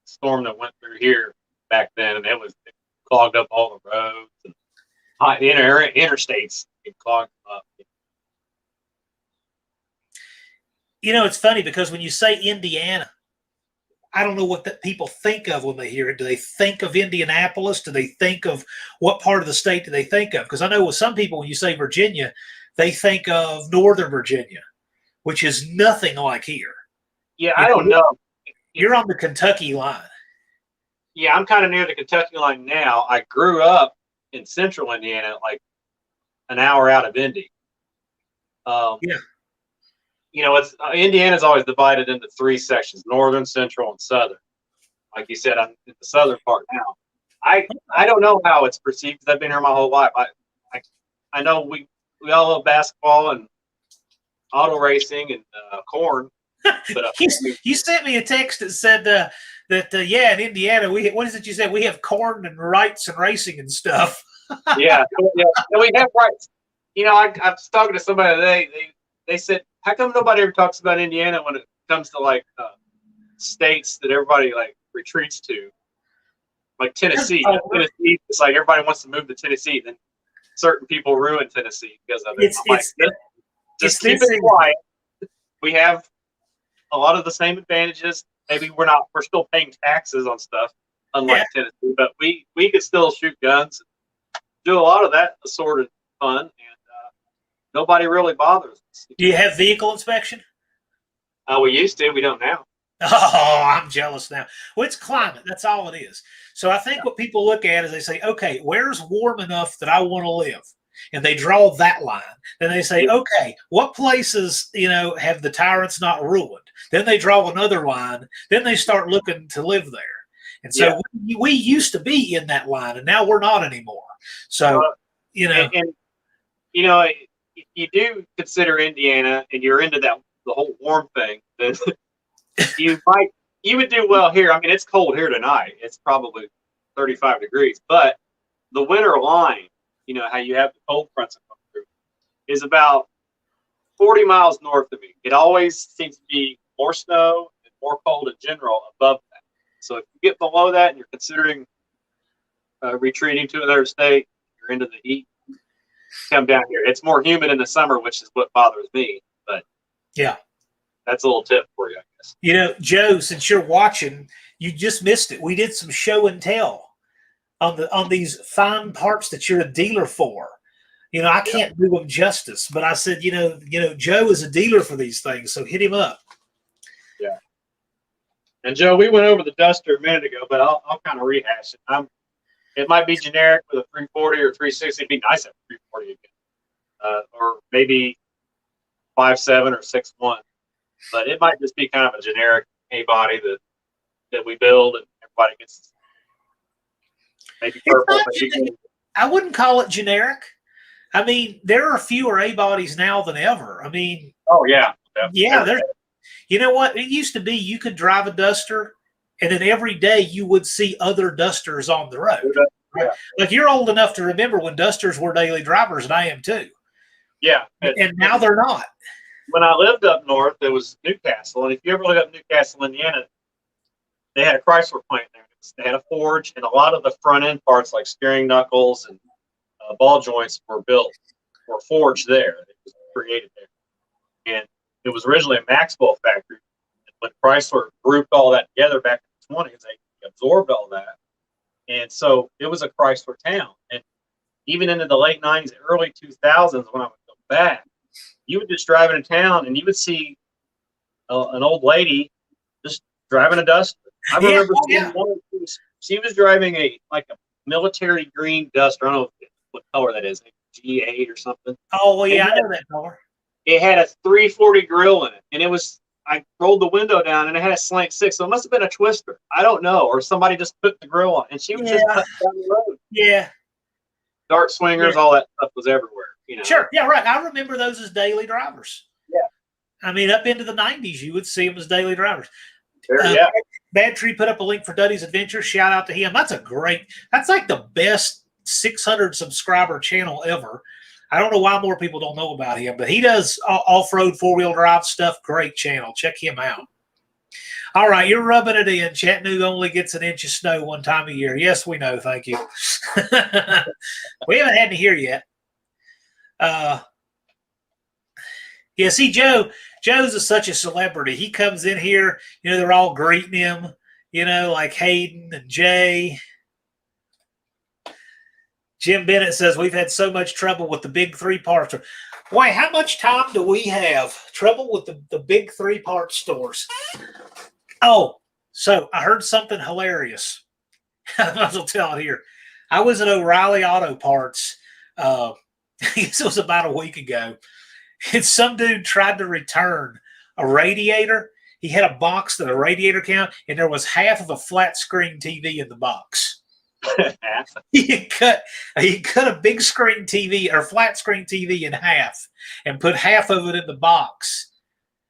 storm that went through here back then, and it clogged up all the roads and the interstates. It clogged up. It's funny because when you say Indiana, I don't know what people think of when they hear it. Do they think of Indianapolis? Do they think of what part of the state do they think of? Because I know with some people, when you say Virginia, they think of Northern Virginia, which is nothing like here. Yeah, I don't know. You're on the Kentucky line. Yeah, I'm kind of near the Kentucky line now. I grew up in central Indiana, like an hour out of Indy. Yeah. It's Indiana's always divided into 3 sections: northern, central, and southern. Like you said, I'm in the southern part now. I don't know how it's perceived because I've been here my whole life. I know we all love basketball and auto racing and corn. But you sent me a text that said that in Indiana what is it you said? We have corn and rights and racing and stuff. yeah, we have rights. I was talking to somebody today. They said, how come nobody ever talks about Indiana when it comes to like states that everybody like retreats to, like Tennessee? Tennessee, it's like everybody wants to move to Tennessee, then certain people ruin Tennessee because of it. Just keep it quiet. We have a lot of the same advantages. Maybe we're still paying taxes on stuff, unlike Tennessee, but we could still shoot guns, do a lot of that assorted fun, and nobody really bothers us. Do you have vehicle inspection? We used to. We don't now. Oh, I'm jealous now. Well, it's climate. That's all it is. So I think what people look at is they say, okay, where's warm enough that I want to live? And they draw that line. Then they say, okay, what places, have the tyrants not ruined? Then they draw another line. Then they start looking to live there. And so we used to be in that line, and now we're not anymore. So, And you know, if you do consider Indiana and you're into the whole warm thing, then you would do well here. I mean, it's cold here tonight. It's probably 35 degrees, but the winter line, how you have the cold fronts that come through, is about 40 miles north of me. It always seems to be more snow and more cold in general above that. So if you get below that and you're considering retreating to another state, you're into the heat, come down here. It's more humid in the summer, which is what bothers me. But yeah, that's a little tip for you, I guess. Joe, since you're watching, you just missed it. We did some show and tell on these fine parts that you're a dealer for. I can't do them justice, but I said, Joe is a dealer for these things, so hit him up. Yeah. And Joe, we went over the Duster a minute ago, but I'll kind of rehash it. It might be generic with a 340 or 360. It'd be nice at 340 again, or maybe 5.7 or 6.1. But it might just be kind of a generic A body that we build and everybody gets. Maybe purple. I wouldn't call it generic. I mean, there are fewer A bodies now than ever. I mean, oh yeah, yeah. You know what? It used to be you could drive a Duster, and then every day you would see other Dusters on the road. Yeah. Like you're old enough to remember when Dusters were daily drivers, and I am too. Yeah, and now they're not. When I lived up north, there was Newcastle, and if you ever look up Newcastle, Indiana, they had a Chrysler plant there. They had a forge, and a lot of the front end parts, like steering knuckles and ball joints, were forged there. It was created there, and it was originally a Maxwell factory. When Chrysler grouped all that together back in the 20s, they absorbed all that, and so it was a Chrysler town. And even into the late 90s, early 2000s, when I would go back, you would just drive into town and you would see an old lady just driving a Duster. I remember seeing one. She was driving a military green Duster. I don't know what color that is, G8 or something. Oh, yeah, I know that color. It had a 340 grill in it, and I rolled the window down, and it had a slant six, so it must have been a twister. I don't know, or somebody just put the grill on, and she was just cutting down the road. Yeah. Dart swingers, all that stuff was everywhere. Sure, yeah, right. I remember those as daily drivers. Yeah. I mean, up into the 90s, you would see them as daily drivers. Yeah. Bad Tree put up a link for Duddy's Adventure. Shout out to him. That's like the best 600 subscriber channel ever. I don't know why more people don't know about him, but he does off-road four-wheel drive stuff. Great channel. Check him out. All right, you're rubbing it in. Chattanooga only gets an inch of snow one time a year. Yes, we know. Thank you. We haven't had to hear yet. Yeah, see, Joe's such a celebrity. He comes in here, they're all greeting him, like Hayden and Jay. Jim Bennett says, we've had so much trouble with the big 3-part store. Boy, how much time do we have? Trouble with the big 3-part stores. Oh, so I heard something hilarious. I might as well tell it here. I was at O'Reilly Auto Parts. This was about a week ago. And some dude tried to return a radiator. He had a box that a radiator came, and there was half of a flat screen TV in the box. He cut a big screen TV or flat screen TV in half and put half of it in the box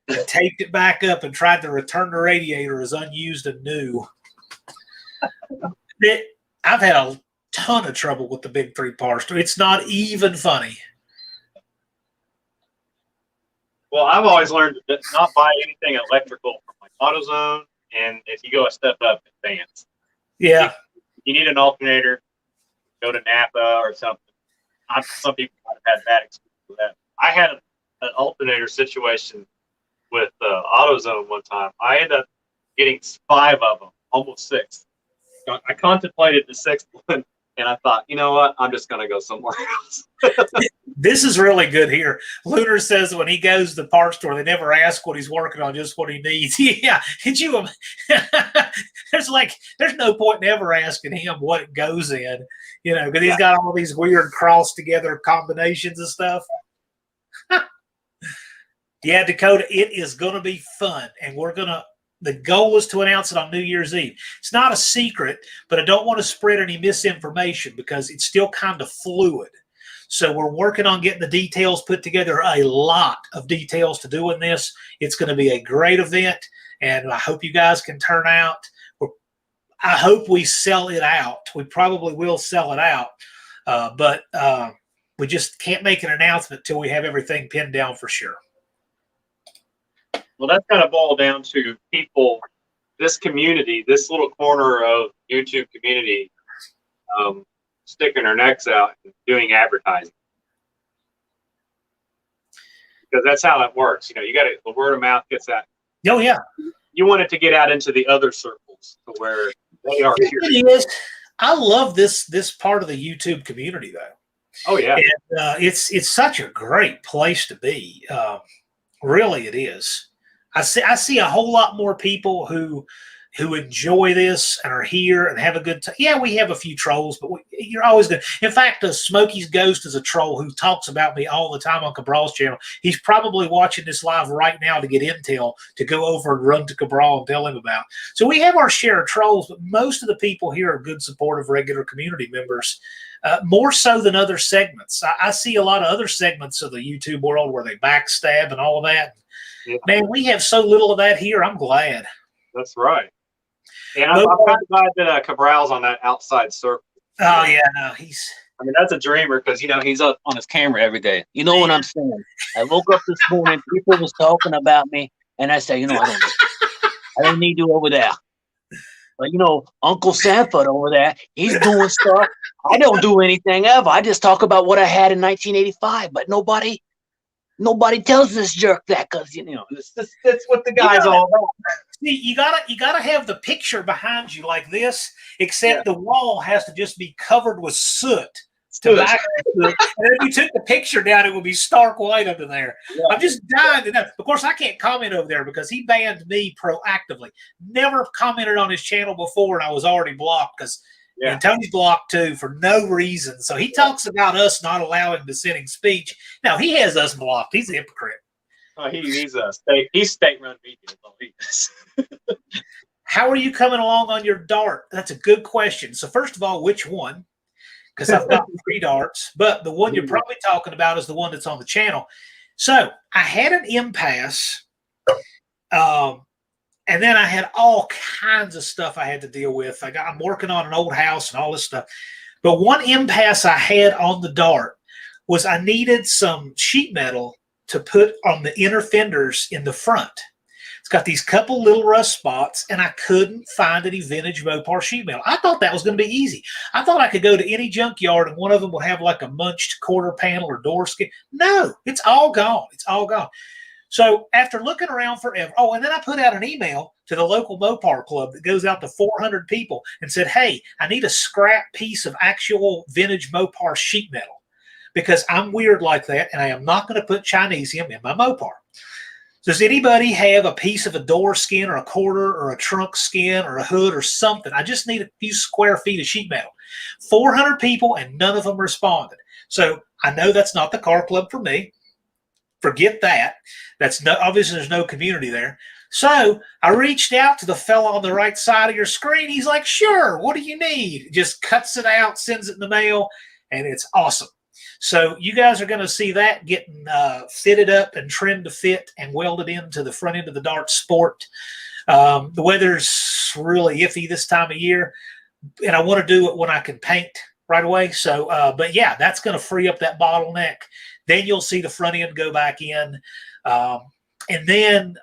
and taped it back up and tried to return the radiator as unused and new. I've had a ton of trouble with the big 3-part store. It's not even funny. Well, I've always learned to not buy anything electrical from AutoZone, and if you go a step up, Advance. Yeah. You need an alternator, go to Napa or something. Some people might have had bad experience with that. I had an alternator situation with AutoZone one time. I ended up getting 5 of them, almost 6. I contemplated the 6th one, and I thought, you know what? I'm just going to go somewhere else. This is really good here. Lunar says when he goes to the parts store, they never ask what he's working on, just what he needs. Yeah. There's no point in ever asking him what it goes in, because he's got all these weird cross together combinations and stuff. Yeah, Dakota, it is going to be fun. And the goal is to announce it on New Year's Eve. It's not a secret, but I don't want to spread any misinformation because it's still kind of fluid. So we're working on getting the details put together, a lot of details to do in this. It's going to be a great event, and I hope you guys can turn out. I hope we sell it out. We probably will sell it out, but we just can't make an announcement till we have everything pinned down for sure. Well, that's kind of boiled down to people, this community, this little corner of YouTube community, sticking their necks out and doing advertising. Because that's how that works. You know, you got the word of mouth gets out. Oh, yeah. You want it to get out into the other circles to where they are here. It is. I love this part of the YouTube community, though. Oh, yeah. And, it's such a great place to be. Really, it is. I see a whole lot more people who enjoy this and are here and have a good time. Yeah, we have a few trolls, but you're always good. In fact, Smokey's Ghost is a troll who talks about me all the time on Cabral's channel. He's probably watching this live right now to get intel to go over and run to Cabral and tell him about. So we have our share of trolls, but most of the people here are good, supportive, regular community members, more so than other segments. I see a lot of other segments of the YouTube world where they backstab and all of that. Yeah. Man, we have so little of that here. I'm glad. That's right. And I'm kind of glad that Cabral's on that outside circle. Oh, yeah, no, I mean, that's a dreamer because, you know, he's up on his camera every day. You know what I'm saying? I woke up this morning, people was talking about me, and I said, you know, I don't need you over there. But, you know, Uncle Sanford over there, he's doing stuff. I don't do anything ever. I just talk about what I had in 1985, but nobody tells this jerk that because, you know, that's what the guy's all about. See, you gotta have the picture behind you like this, except the wall has to just be covered with soot. And if you took the picture down, it would be stark white under there. Yeah. I'm just dying to know. Of course, I can't comment over there because he banned me proactively. Never commented on his channel before, and I was already blocked because and Tony's blocked too for no reason. So he talks about us not allowing dissenting speech. Now he has us blocked. He's a hypocrite. Oh, he's state-run media. How are you coming along on your dart? That's a good question. So first of all, which one? Because I've got 3 darts, but the one you're probably talking about is the one that's on the channel. So I had an impasse, and then I had all kinds of stuff I had to deal with. I'm working on an old house and all this stuff. But one impasse I had on the dart was I needed some sheet metal to put on the inner fenders in the front. It's got these couple little rust spots, and I couldn't find any vintage Mopar sheet metal. I thought that was going to be easy. I thought I could go to any junkyard, and one of them would have like a munched quarter panel or door skin. No, it's all gone. It's all gone. So after looking around forever, and then I put out an email to the local Mopar club that goes out to 400 people and said, hey, I need a scrap piece of actual vintage Mopar sheet metal because I'm weird like that, and I am not going to put Chinesium in my Mopar. Does anybody have a piece of a door skin or a quarter or a trunk skin or a hood or something? I just need a few square feet of sheet metal. 400 people, and none of them responded. So I know that's not the car club for me. Forget that. Obviously there's no community there. So I reached out to the fella on the right side of your screen. He's like, sure, what do you need? Just cuts it out, sends it in the mail, and it's awesome. So you guys are going to see that getting fitted up and trimmed to fit and welded into the front end of the Dart Sport. The weather's really iffy this time of year, and I want to do it when I can paint right away. So, but yeah, that's going to free up that bottleneck. Then you'll see the front end go back in, and then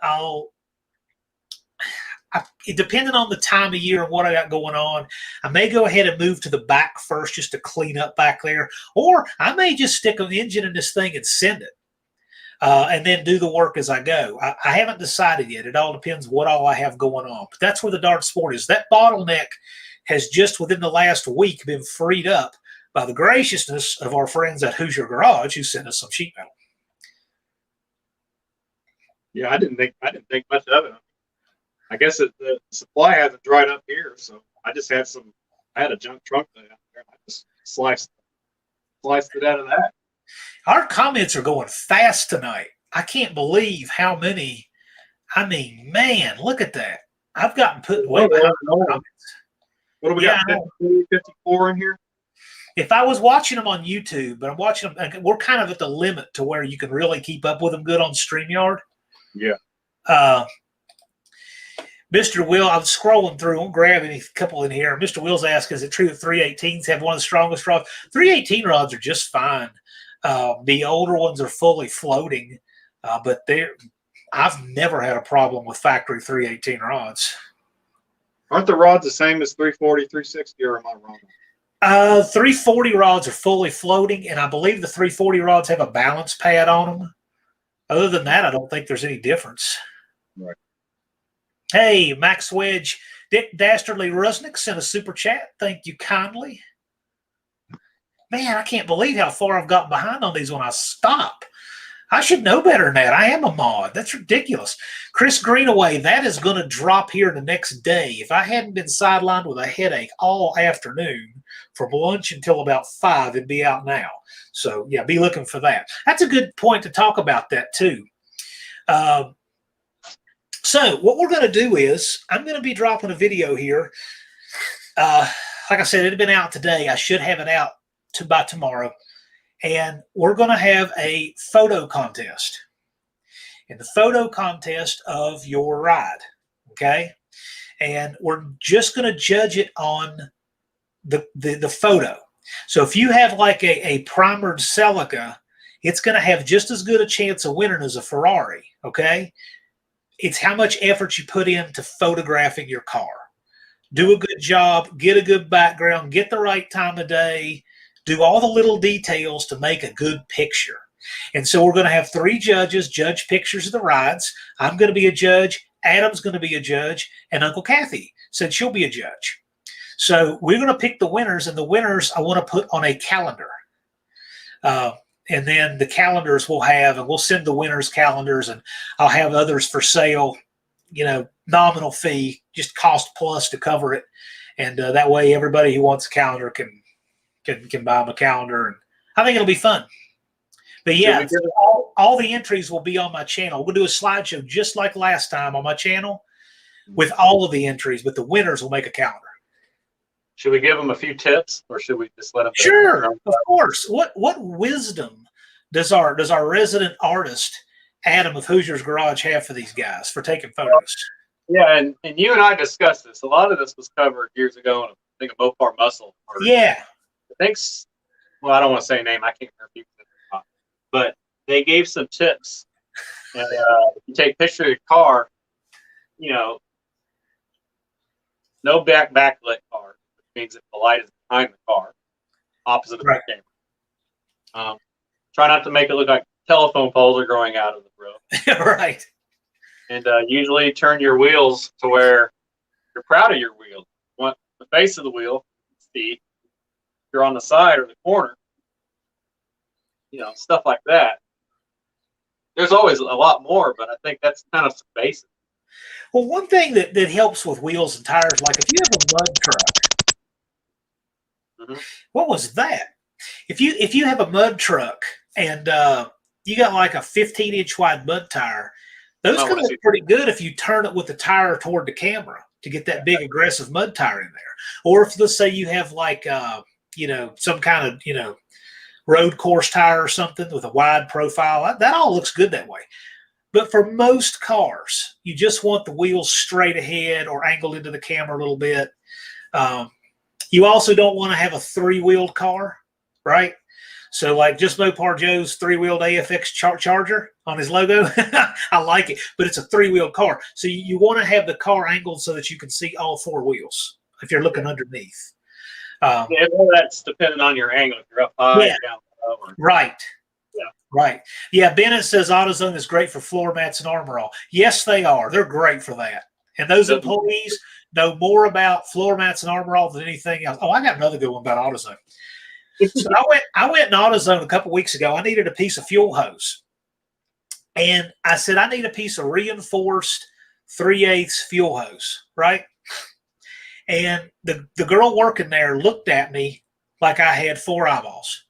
depending on the time of year and what I got going on, I may go ahead and move to the back first just to clean up back there, or I may just stick an engine in this thing and send it, and then do the work as I go. I haven't decided yet. It all depends what all I have going on. But that's where the Dart Sport is. That bottleneck has just within the last week been freed up by the graciousness of our friends at Hoosier Garage who sent us some sheet metal. Yeah, I didn't think much of it. I guess the supply hasn't dried up here, so I just had I had a junk trunk out there. I just sliced it out of that. Our comments are going fast tonight. I can't believe how many. I mean, man, look at that. I've gotten put way behind comments. What do we got? 54 in here? if I was watching them on YouTube, but I'm watching them, we're kind of at the limit to where you can really keep up with them good on StreamYard. Yeah. Mr. Will, I'm scrolling through. I'm grabbing a couple in here. Mr. Will's asked, is it true that 318s have one of the strongest rods? 318 rods are just fine. The older ones are fully floating, but I've never had a problem with factory 318 rods. Aren't the rods the same as 340, 360, or am I wrong? 340 rods are fully floating, and I believe the 340 rods have a balance pad on them. Other than that, I don't think there's any difference. Right. Hey, Max Wedge, Dick Dastardly Rusnick sent a super chat. Thank you kindly. Man, I can't believe how far I've gotten behind on these when I stop. I should know better than that. I am a mod. That's ridiculous. Chris Greenaway, that is going to drop here the next day. If I hadn't been sidelined with a headache all afternoon from lunch until about 5, it'd be out now. So, yeah, be looking for that. That's a good point to talk about that, too. So what we're going to do is I'm going to be dropping a video here. Like I said, it had been out today. I should have it out by tomorrow. And we're going to have a photo contest. And the photo contest of your ride. Okay? And we're just going to judge it on the photo. So if you have like a primered Celica, it's going to have just as good a chance of winning as a Ferrari. Okay? It's how much effort you put into photographing your car. Do a good job, get a good background, get the right time of day, do all the little details to make a good picture. And so we're going to have 3 judges judge pictures of the rides. I'm going to be a judge, Adam's going to be a judge, and Uncle Kathy said she'll be a judge. So we're going to pick the winners, and the winners I want to put on a calendar. And then the calendars we'll have, and we'll send the winners calendars, and I'll have others for sale, nominal fee, just cost plus to cover it. And that way everybody who wants a calendar can buy them a calendar. And I think it'll be fun. But yeah, all the entries will be on my channel. We'll do a slideshow just like last time on my channel with all of the entries, but the winners will make a calendar. Should we give them a few tips, or should we just let them? Sure, of course. What wisdom does our resident artist Adam of Hoosier's Garage have for these guys for taking photos? Yeah, and you and I discussed this. A lot of this was covered years ago in, I think, a Mopar Muscle. Yeah. Thanks. Well, I don't want to say a name. I can't remember people, but they gave some tips. And if you take a picture of your car, no backlit car. Means if the light is behind the car, opposite of the camera. Try not to make it look like telephone poles are growing out of the road. Right. And usually turn your wheels to where you're proud of your wheels. You want the face of the wheel, if you're on the side or the corner, stuff like that. There's always a lot more, but I think that's kind of some basic. Well, one thing that helps with wheels and tires, like if you have a mud truck, what was that? If you have a mud truck and you got like a 15-inch wide mud tire, those can look pretty good if you turn it with the tire toward the camera to get that big aggressive mud tire in there. Or if, let's say, you have like some kind of road course tire or something with a wide profile, that all looks good that way. But for most cars, you just want the wheels straight ahead or angled into the camera a little bit. You also don't want to have a 3-wheeled car, right? So like just Mopar Joe's 3-wheeled AFX Charger on his logo. I like it, but it's a 3-wheeled car. So you want to have the car angled so that you can see all 4 wheels if you're looking underneath. That's dependent on your angle. If you're up high, down low. Right. Yeah. Right. Yeah, Bennett says AutoZone is great for floor mats and armor all. Yes, they are. They're great for that. And those employees know more about floor mats and armor all than anything else. Oh, I got another good one about AutoZone. So I went in AutoZone a couple weeks ago. I needed a piece of fuel hose. And I said, I need a piece of reinforced 3/8 fuel hose, right? And the girl working there looked at me like I had 4 eyeballs.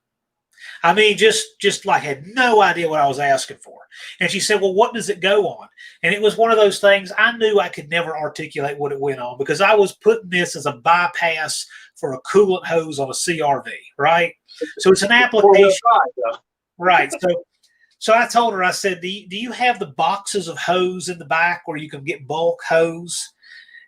I mean, just like had no idea what I was asking for. And she said, "Well, what does it go on?" And it was one of those things I knew I could never articulate what it went on because I was putting this as a bypass for a coolant hose on a CRV, right? So it's an application, right? So I told her, I said, do you have the boxes of hose in the back where you can get bulk hose?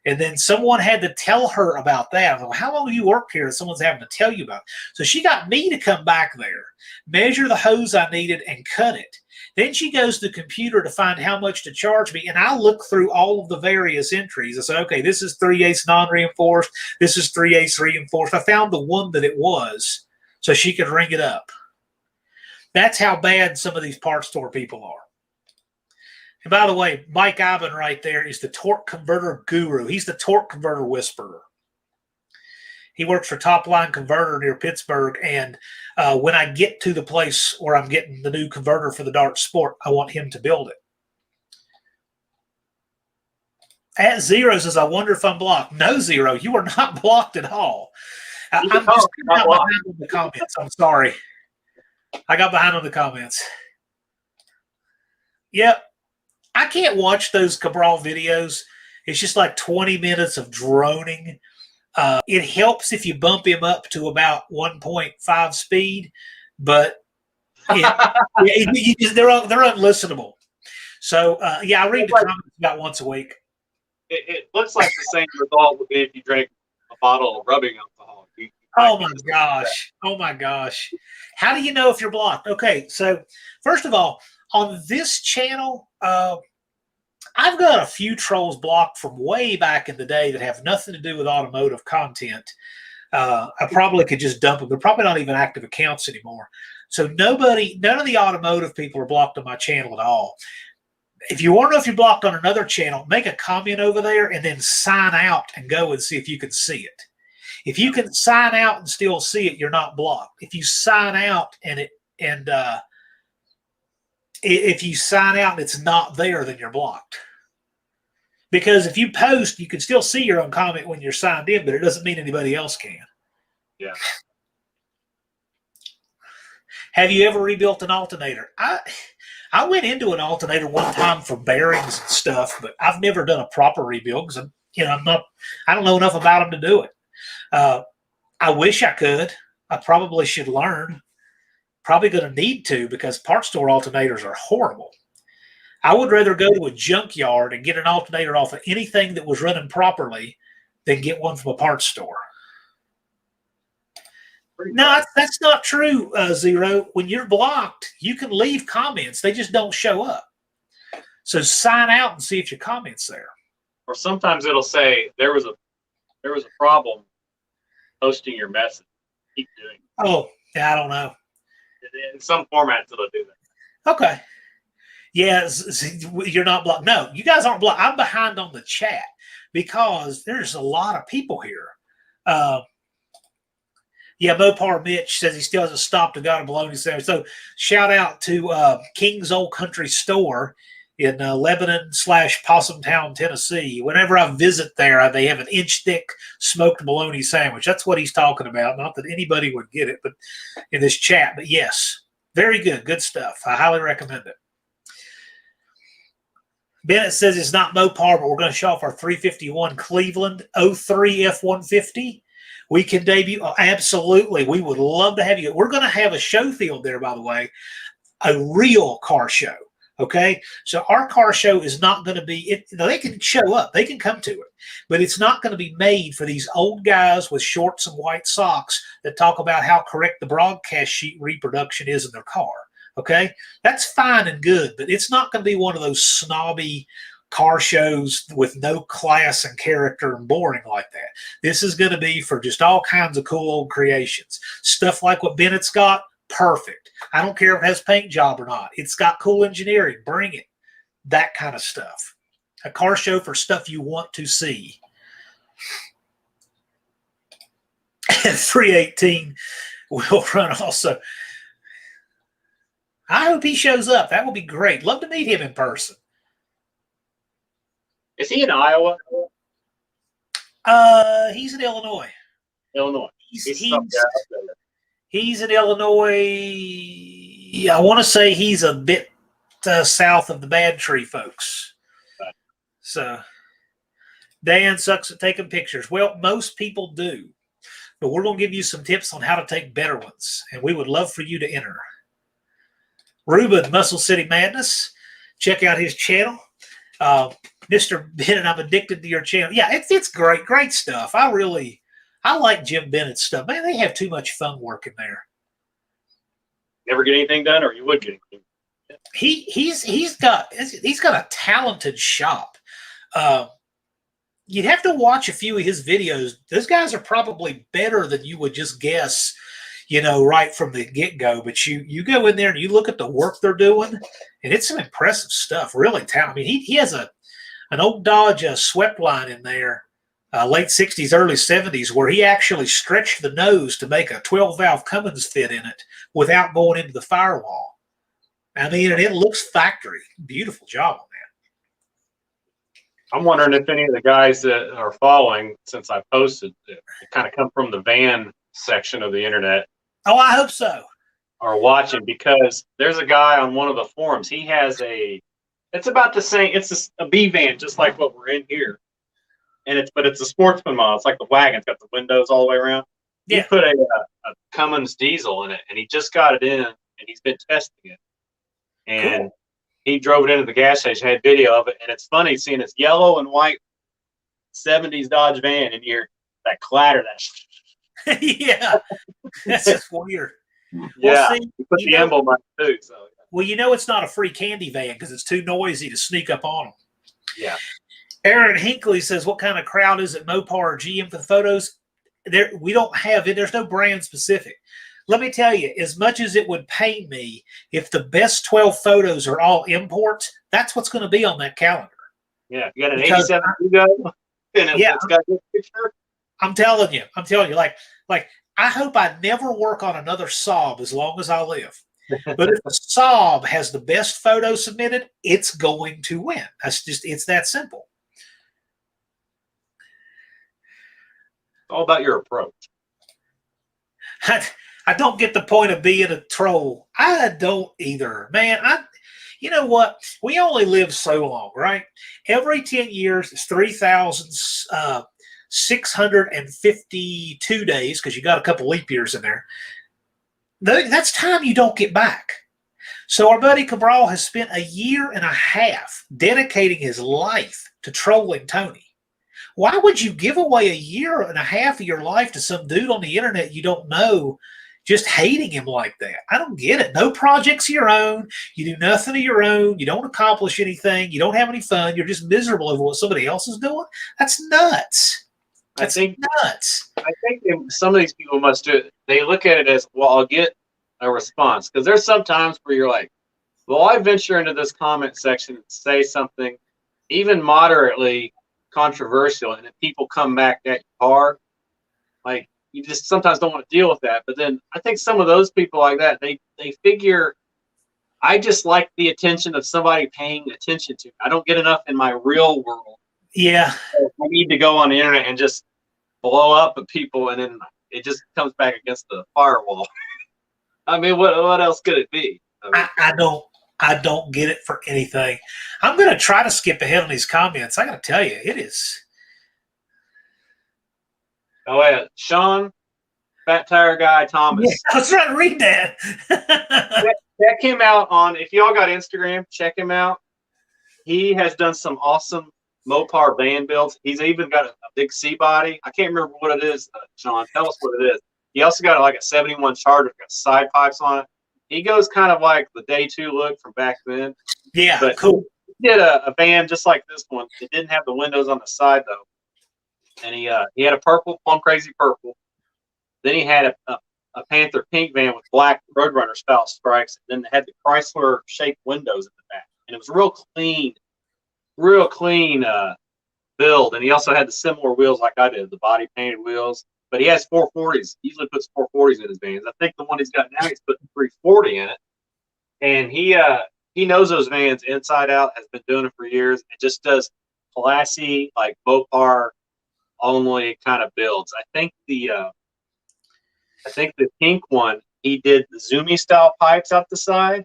And then someone had to tell her about that. I'm like, how long have you worked here? Someone's having to tell you about it. So she got me to come back there, measure the hose I needed, and cut it. Then she goes to the computer to find how much to charge me. And I look through all of the various entries. I said, okay, this is 3/8 non-reinforced. This is 3/8 reinforced. I found the one that it was so she could ring it up. That's how bad some of these parts store people are. And by the way, Mike Ivan right there is the torque converter guru. He's the torque converter whisperer. He works for Top Line Converter near Pittsburgh. And when I get to the place where I'm getting the new converter for the Dart Sport, I want him to build it. At Zero says, I wonder if I'm blocked. No, Zero, you are not blocked at all. I'm just behind on the comments. I'm sorry. I got behind on the comments. Yep. I can't watch those Cabral videos. It's just like 20 minutes of droning. It helps if you bump him up to about 1.5 speed, but they're unlistenable. So, yeah, I read the comments about once a week. It looks like the same result would be if you drank a bottle of rubbing alcohol. Oh, my gosh. Oh, my gosh. How do you know if you're blocked? Okay, so first of all, on this channel, I've got a few trolls blocked from way back in the day that have nothing to do with automotive content. I probably could just dump them. They're probably not even active accounts anymore. So none of the automotive people are blocked on my channel at all. If you want to know if you're blocked on another channel, make a comment over there and then sign out and go and see if you can see it. If you can sign out and still see it, you're not blocked. If you sign out if you sign out and it's not there, then you're blocked. Because if you post, you can still see your own comment when you're signed in, but it doesn't mean anybody else can. Yeah. Have you ever rebuilt an alternator? I went into an alternator one time for bearings and stuff, but I've never done a proper rebuild because I don't know enough about them to do it. I wish I could. I probably should learn. Probably going to need to because parts store alternators are horrible. I would rather go to a junkyard and get an alternator off of anything that was running properly than get one from a parts store. No, that's not true, Zero. When you're blocked, you can leave comments. They just don't show up. So sign out and see if your comment's there. Or sometimes it'll say there was a problem posting your message. Keep doing it. Oh, yeah, I don't know. In some formats, it'll do that. Okay. Yeah, you're not blocked. No, you guys aren't blocked. I'm behind on the chat because there's a lot of people here. Yeah, Mopar Mitch says he still hasn't stopped and got a bologna sandwich. So shout out to King's Old Country Store in Lebanon/Possum Town, Tennessee. Whenever I visit there, they have an inch-thick smoked bologna sandwich. That's what he's talking about. Not that anybody would get it, but in this chat. But yes, very good. Good stuff. I highly recommend it. Bennett says it's not Mopar, but we're going to show off our 351 Cleveland 03 F-150. We can debut. Oh, absolutely. We would love to have you. We're going to have a show field there, by the way, a real car show. Okay. So our car show is not going to be, they can show up, they can come to it, but it's not going to be made for these old guys with shorts and white socks that talk about how correct the broadcast sheet reproduction is in their car. Okay. That's fine and good, but it's not going to be one of those snobby car shows with no class and character and boring like that. This is going to be for just all kinds of cool old creations. Stuff like what Bennett's got, perfect. I don't care if it has paint job or not. It's got cool engineering. Bring it. That kind of stuff. A car show for stuff you want to see. And 318 will run also. I hope he shows up. That would be great. Love to meet him in person. Is he in Iowa? He's in Illinois. Illinois. He's He's in Illinois. I want to say he's a bit south of the Bad Tree folks. So Dan sucks at taking pictures. Well, most people do. But we're going to give you some tips on how to take better ones. And we would love for you to enter. Ruben, Muscle City Madness. Check out his channel. Mr. Bennett, I'm addicted to your channel. Yeah, it's great. Great stuff. I like Jim Bennett's stuff. Man, they have too much fun working there. Never get anything done, or you would get anything done? He's got a talented shop. You'd have to watch a few of his videos. Those guys are probably better than you would just guess, right from the get-go. But you go in there and you look at the work they're doing, and it's some impressive stuff. Really talented. I mean, he has an old Dodge swept line in there, late 60s, early 70s, where he actually stretched the nose to make a 12-valve Cummins fit in it without going into the firewall. I mean, and it looks factory. Beautiful job on that. I'm wondering if any of the guys that are following, since I posted, kind of come from the van section of the internet. Oh, I hope so. Are watching, because there's a guy on one of the forums. He has it's about the same. It's a B van, just like what we're in here, but it's a sportsman model. It's like the wagon. It's got the windows all the way around. Yeah. He put a Cummins diesel in it, and he just got it in, and he's been testing it. And cool. He drove it into the gas station, had video of it, and it's funny seeing this yellow and white 70s Dodge van, and you hear that clatter, that. Yeah, that's just weird. Yeah, well, see, you put the emblem on it too. So. Well, it's not a free candy van because it's too noisy to sneak up on them. Yeah. Aaron Hinkley says, "What kind of crowd is it, Mopar or GM for the photos?" We don't have it. There's no brand specific. Let me tell you, as much as it would pain me, if the best 12 photos are all imports, that's what's going to be on that calendar. Yeah, you got an 87 Hugo, and it's got a good picture. I'm telling you, like I hope I never work on another Saab as long as I live. But if the Saab has the best photo submitted, it's going to win. It's that simple. It's all about your approach. I don't get the point of being a troll. I don't either, man. You know what? We only live so long, right? Every 10 years, it's 3,652 days, because you got a couple leap years in there. That's time you don't get back. So our buddy Cabral has spent a year and a half dedicating his life to trolling Tony. Why would you give away a year and a half of your life to some dude on the internet you don't know, just hating him like that? I don't get it. No projects of your own. You do nothing of your own. You don't accomplish anything. You don't have any fun. You're just miserable over what somebody else is doing. That's nuts. That's nuts. I think some of these people must do it. They look at it as, well, I'll get a response. Because there's some times where you're like, well, I venture into this comment section and say something even moderately controversial, and then people come back at you hard. Like, you just sometimes don't want to deal with that. But then I think some of those people like that, they figure, I just like the attention of somebody paying attention to me. I don't get enough in my real world. Yeah. So I need to go on the internet and just blow up at people, and then it just comes back against the firewall. I mean, what else could it be? I don't get it for anything. I'm going to try to skip ahead on these comments. I got to tell you, it is. Oh, yeah. Sean, Fat Tire Guy Thomas. Yeah, I was trying to read that. Check him out on, if y'all got Instagram, check him out. He has done some awesome Mopar van builds. He's even got a big C-body. I can't remember what it is, Sean. Tell us what it is. He also got like a 71 Charger, got side pipes on it. He goes kind of like the Day 2 look from back then. Yeah, but cool. He did a van just like this one. It didn't have the windows on the side, though. And he had a purple, plum crazy purple. Then he had a Panther pink van with black Roadrunner style stripes. And then it had the Chrysler shaped windows in the back. And it was real clean build. And he also had the similar wheels like I did, the body painted wheels. But he has 440s. He usually puts 440s in his vans. I think the one he's got now, he's putting 340 in it. And he knows those vans inside out, has been doing it for years. It just does classy, like Mopar only kind of builds. I think I think the pink one, he did the Zoomy style pipes out the side,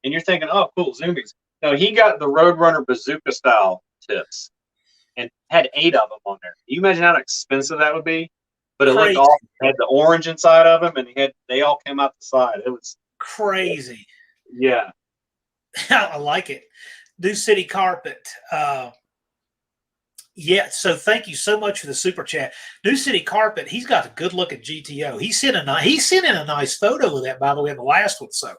and you're thinking, oh, cool, Zoomies. No, he got the Roadrunner bazooka style tips and had 8 of them on there. Can you imagine how expensive that would be? But it looked Crazy. awesome. It had the orange inside of them, and they all came out the side. It was Crazy. yeah. I like it. New City Carpet. Yeah, so thank you so much for the super chat. New City Carpet, he's got a good look at GTO. He sent in a nice photo of that, by the way, in the last one. So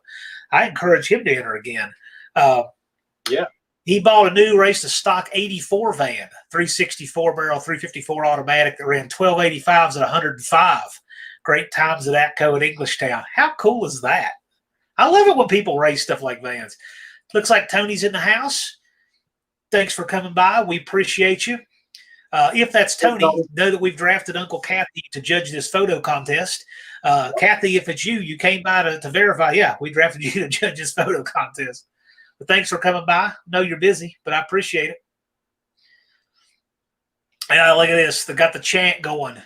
I encourage him to enter again. Yeah. He bought a new race, a stock 84 van, 364 barrel, 354 automatic that ran 1285s at 105. Great times at Atco at Englishtown. How cool is that? I love it when people race stuff like vans. Looks like Tony's in the house. Thanks for coming by. We appreciate you. If that's Tony, know that we've drafted Uncle Kathy to judge this photo contest. Kathy, if it's you, you came by to verify. Yeah, we drafted you to judge this photo contest. But thanks for coming by. Know you're busy, but I appreciate it. Yeah, look at this. They got the chant going.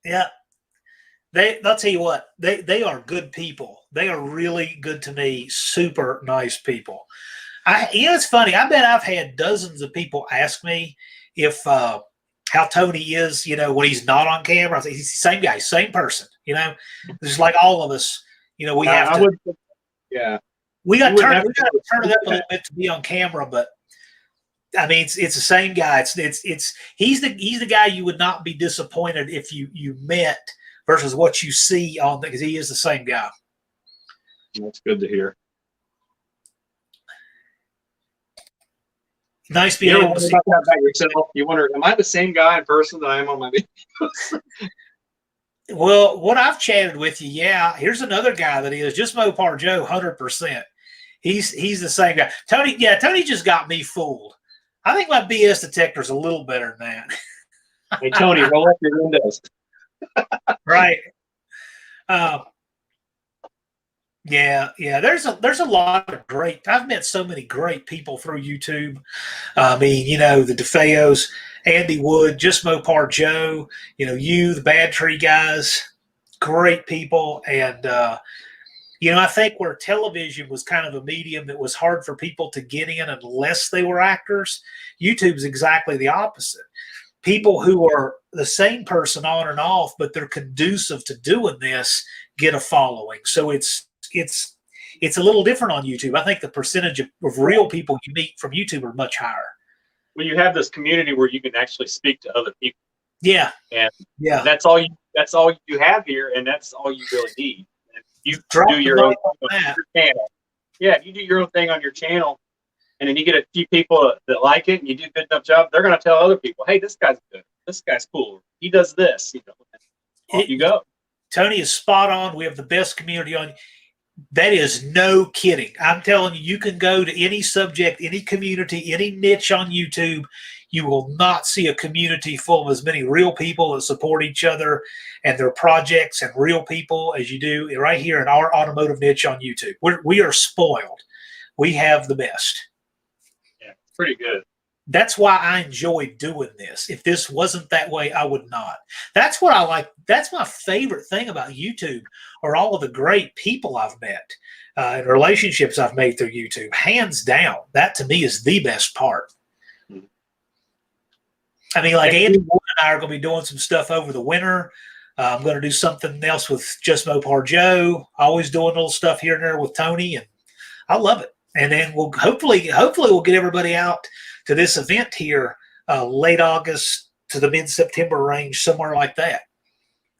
Yeah. I'll tell you what, they are good people. They are really good to me, super nice people. It's funny. I bet I've had dozens of people ask me if how Tony is, when he's not on camera. He's the same guy, same person, just like all of us, we have to. We got to turn it up a little bit to be on camera, but I mean, it's the same guy. He's the guy you would not be disappointed if you met versus what you see on, because he is the same guy. That's good to hear. Nice being able to see that about yourself. You wonder, am I the same guy in person that I am on my videos? Well, what I've chatted with you, yeah. Here's another guy that is just Mopar Joe, 100%. He's the same guy. Tony, yeah, Tony just got me fooled. I think my BS detector is a little better than that. Hey, Tony, roll up your windows. Right. Yeah. There's a lot of great. I've met so many great people through YouTube. I mean, the DeFeos, Andy Wood, Just Mopar Joe. You, the Bad Tree guys, great people. And I think where television was kind of a medium that was hard for people to get in unless they were actors, YouTube's exactly the opposite. People who are the same person on and off, but they're conducive to doing this, get a following. So it's a little different on YouTube. I think the percentage of real people you meet from YouTube are much higher. Well, you have this community where you can actually speak to other people. Yeah. And that's all you have here, and that's all you really need. And you do your own thing on your channel. Yeah, you do your own thing on your channel, and then you get a few people that like it, and you do a good enough job, they're going to tell other people, hey, this guy's good. This guy's cool. He does this. Off you go. Tony is spot on. We have the best community on. That is no kidding. I'm telling you, you can go to any subject, any community, any niche on YouTube. You will not see a community full of as many real people that support each other and their projects and real people as you do right here in our automotive niche on YouTube. We are spoiled. We have the best. Yeah, pretty good. That's why I enjoy doing this. If this wasn't that way, I would not. That's what I like. That's my favorite thing about YouTube, are all of the great people I've met and relationships I've made through YouTube. Hands down, that to me is the best part. I mean, like Andy Wood and I are going to be doing some stuff over the winter. I'm going to do something else with Just Mopar Joe. Always doing little stuff here and there with Tony, and I love it. And then we'll hopefully we'll get everybody out to this event here late August to the mid-September range, somewhere like that.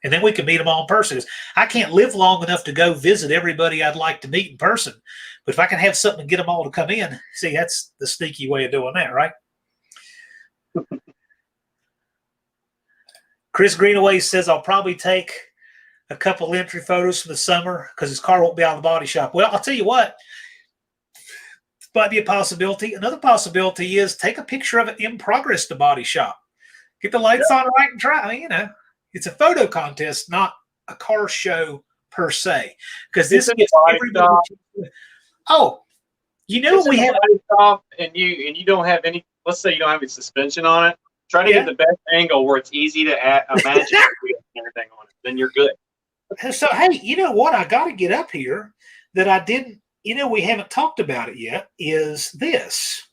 And then we can meet them all in person. I can't live long enough to go visit everybody I'd like to meet in person. But if I can have something to get them all to come in, see, that's the sneaky way of doing that, right? Chris Greenaway says, I'll probably take a couple entry photos from the summer because his car won't be out of the body shop. Well, I'll tell you what. Might be a possibility. Another possibility is take a picture of it in progress to body shop. Get the lights on right and try. I mean, it's a photo contest, not a car show per se. Because this gets everybody. Oh, we have and you don't have any let's say you don't have any suspension on it, try to get the best angle where it's easy to imagine everything on it. Then you're good. So, hey, you know what? I got to get up here that I didn't, we haven't talked about it yet, is this.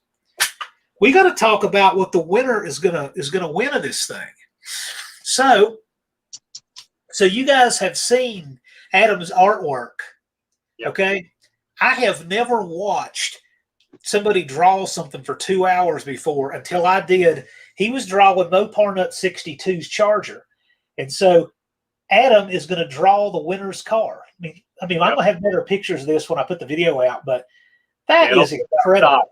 We got to talk about what the winner is gonna win of this thing. So you guys have seen Adam's artwork, okay? I have never watched somebody draw something for 2 hours before until I did. He was drawing Mopar Nut 62's Charger, and so Adam is going to draw the winner's car. I mean, I'm going to have better pictures of this when I put the video out, but that is incredible.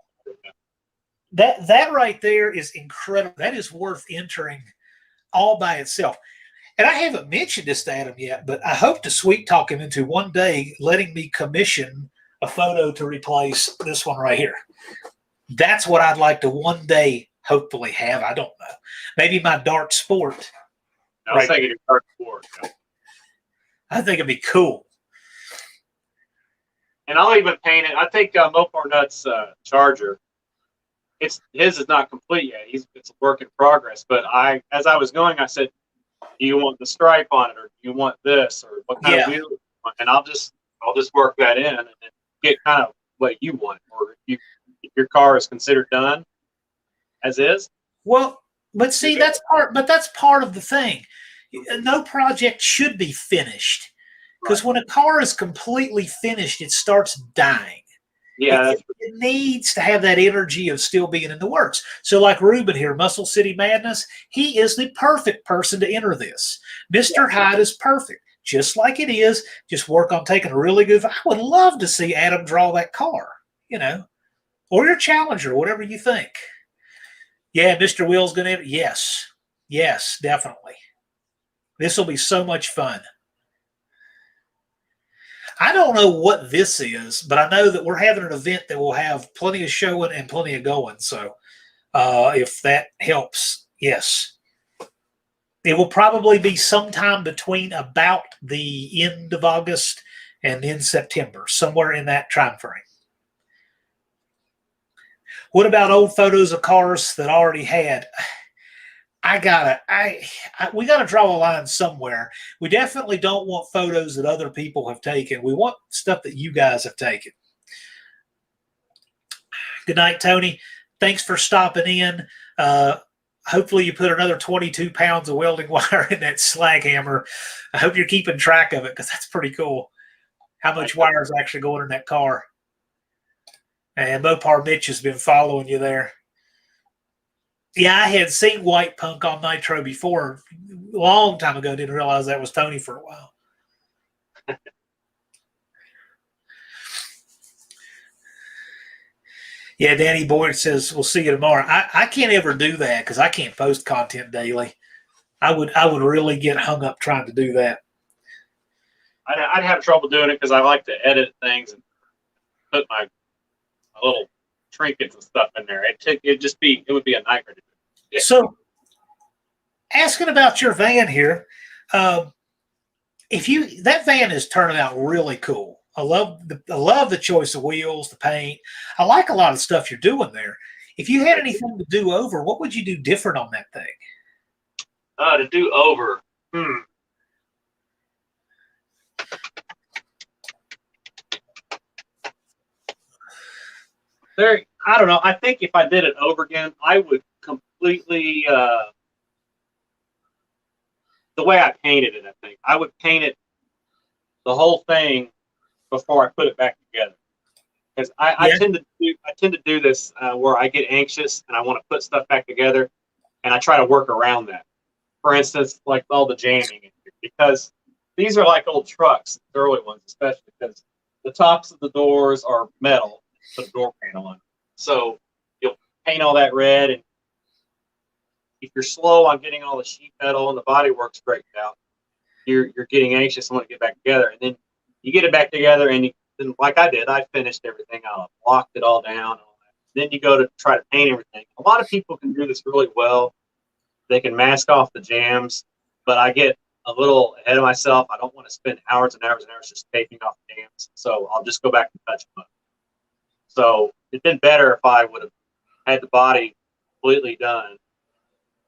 That right there is incredible. That is worth entering all by itself. And I haven't mentioned this to Adam yet, but I hope to sweet talk him into one day letting me commission a photo to replace this one right here. That's what I'd like to one day hopefully have. I don't know. Maybe my Dart Sport. I was thinking your Dart Sport. Yeah. I think it'd be cool. And I'll even paint it. I think Mopar Nut's Charger, his is not complete yet. It's a work in progress. But as I was going, I said, do you want the stripe on it, or do you want this, or what kind of wheel do you want? And I'll just work that in and get kind of what you want, or if your car is considered done as is. Well, but see, that's part of the thing. No project should be finished, because when a car is completely finished, it starts dying. Yeah, it needs to have that energy of still being in the works. So like Ruben here, Muscle City Madness, he is the perfect person to enter this. Mr. Hyde is perfect, just like it is. Just work on taking a really good. I would love to see Adam draw that car, or your Challenger, whatever you think. Yeah, Mr. Will's going to enter. Yes, definitely. This will be so much fun. I don't know what this is, but I know that we're having an event that will have plenty of showing and plenty of going. So if that helps, yes. It will probably be sometime between about the end of August and in September, somewhere in that time frame. What about old photos of cars that already had? We gotta draw a line somewhere. We definitely don't want photos that other people have taken. We want stuff that you guys have taken. Good night, Tony. Thanks for stopping in. Hopefully you put another 22 pounds of welding wire in that slag hammer. I hope you're keeping track of it, because that's pretty cool. How much wire is actually going in that car. And Mopar Mitch has been following you there. Yeah, I had seen White Punk on Nitro before, a long time ago. Didn't realize that was Tony for a while. Yeah, Danny Boyd says, we'll see you tomorrow. I can't ever do that because I can't post content daily. I would really get hung up trying to do that. I'd have trouble doing it because I like to edit things and put my little trinkets and stuff in there. It would be a nightmare to do. Yeah. So, asking about your van here, that van is turning out really cool. I love the choice of wheels, the paint. I like a lot of stuff you're doing there. If you had anything to do over, what would you do different on that thing? To do over. I don't know. I think if I did it over again, I would completely the way I painted it. I think I would paint it the whole thing before I put it back together, because I tend to do this where I get anxious and I want to put stuff back together, and I try to work around that. For instance, like all the jamming, because these are like old trucks, the early ones especially, because the tops of the doors are metal. Put a door panel on. So you'll paint all that red, and if you're slow on getting all the sheet metal and the body work straightened out, you're getting anxious and want to get back together. And then you get it back together, and like I did, I finished everything out, blocked it all down. And all that. Then you go to try to paint everything. A lot of people can do this really well. They can mask off the jams, but I get a little ahead of myself. I don't want to spend hours and hours and hours just taping off the jams. So I'll just go back and touch them up. So it'd been better if I would have had the body completely done,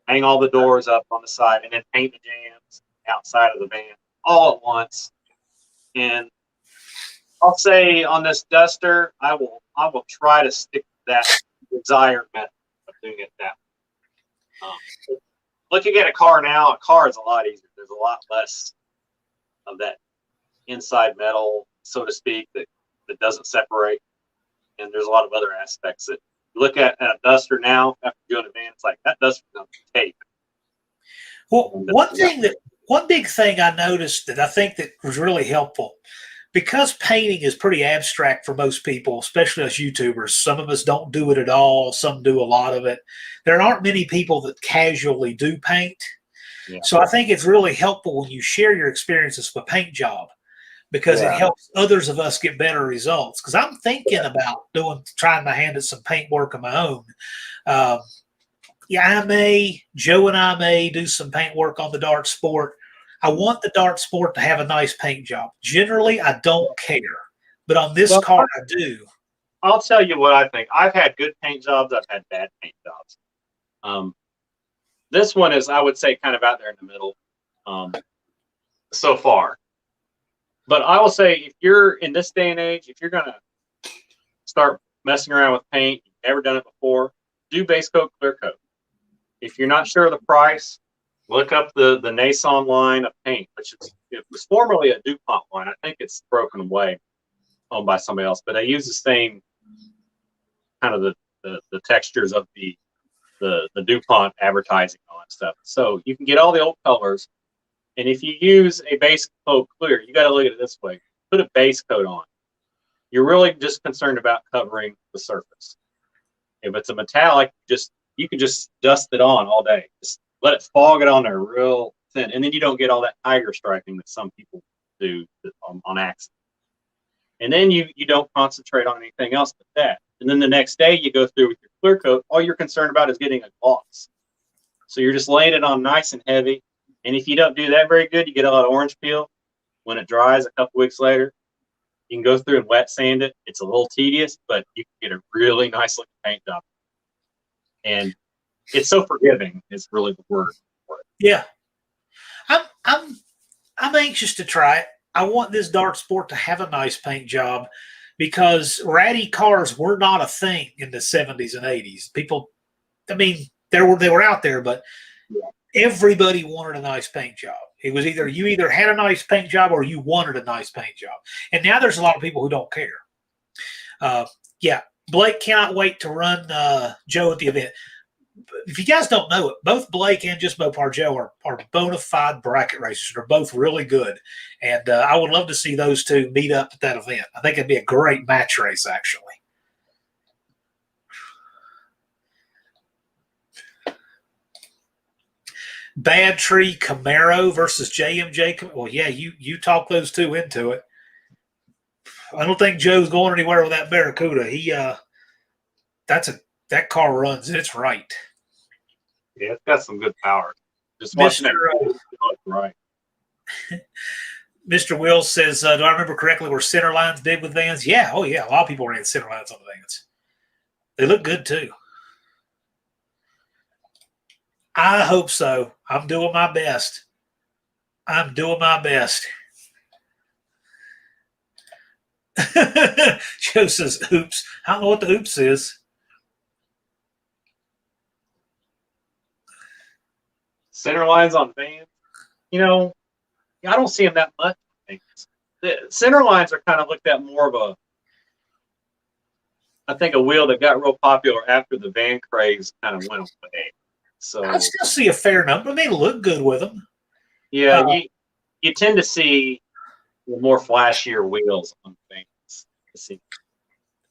hang all the doors up on the side, and then paint the jams outside of the van all at once. And I'll say on this duster, I will try to stick to that desired method of doing it that way. Looking at a car now, a car is a lot easier. There's a lot less of that inside metal, so to speak, that doesn't separate. And there's a lot of other aspects that you look at a duster now after doing a van, it's like that duster's on tape. Well, one big thing I noticed that I think that was really helpful, because painting is pretty abstract for most people, especially us YouTubers. Some of us don't do it at all. Some do a lot of it. There aren't many people that casually do paint. Yeah. So I think it's really helpful when you share your experiences with a paint job, because it helps others of us get better results. Because I'm thinking about trying my hand at some paint work of my own. Joe and I may do some paint work on the Dart Sport. I want the Dart Sport to have a nice paint job. Generally, I don't care, but on this car, I do. I'll tell you what I think. I've had good paint jobs. I've had bad paint jobs. This one is, I would say, kind of out there in the middle so far. But I will say, if you're in this day and age, if you're going to start messing around with paint, you've never done it before, do base coat, clear coat. If you're not sure of the price, look up the Nason line of paint, which it was formerly a DuPont line. I think it's broken away, owned by somebody else, but they use the same kind of the textures of the DuPont advertising on stuff. So you can get all the old colors, and if you use a base coat clear, you got to look at it this way: put a base coat on. You're really just concerned about covering the surface. If it's a metallic, you can just dust it on all day. Just let it fog it on there real thin, and then you don't get all that tiger striping that some people do on accident. And then you don't concentrate on anything else but that. And then the next day you go through with your clear coat. All you're concerned about is getting a gloss. So you're just laying it on nice and heavy. And if you don't do that very good, you get a lot of orange peel. When it dries a couple weeks later, you can go through and wet sand it. It's a little tedious, but you can get a really nice looking paint job. And it's so forgiving is really the word for it. Yeah. I'm anxious to try it. I want this Dart Sport to have a nice paint job, because ratty cars were not a thing in the 70s and 80s. People, I mean, they were out there, but everybody wanted a nice paint job. It was you either had a nice paint job or you wanted a nice paint job. And now there's a lot of people who don't care. Blake cannot wait to run Joe at the event. If you guys don't know it, both Blake and Just Mopar Joe are bona fide bracket racers. They're both really good. And I would love to see those two meet up at that event. I think it'd be a great match race, actually. Bad Tree Camaro versus JMJ. Well, yeah, you talk those two into it. I don't think Joe's going anywhere with that Barracuda. That car runs. It's right. Yeah, it's got some good power. Just watching it, right. Mr. Wills says, do I remember correctly, were center lines big with vans? Yeah. Oh, yeah. A lot of people ran center lines on the vans. They look good, too. I hope so. I'm doing my best. Joe says, oops. I don't know what the oops is. Center lines on vans, I don't see them that much. The center lines are kind of looked at more of a wheel that got real popular after the van craze kind of went away. So I still see a fair number. They look good with them. Yeah, you tend to see more flashier wheels on things.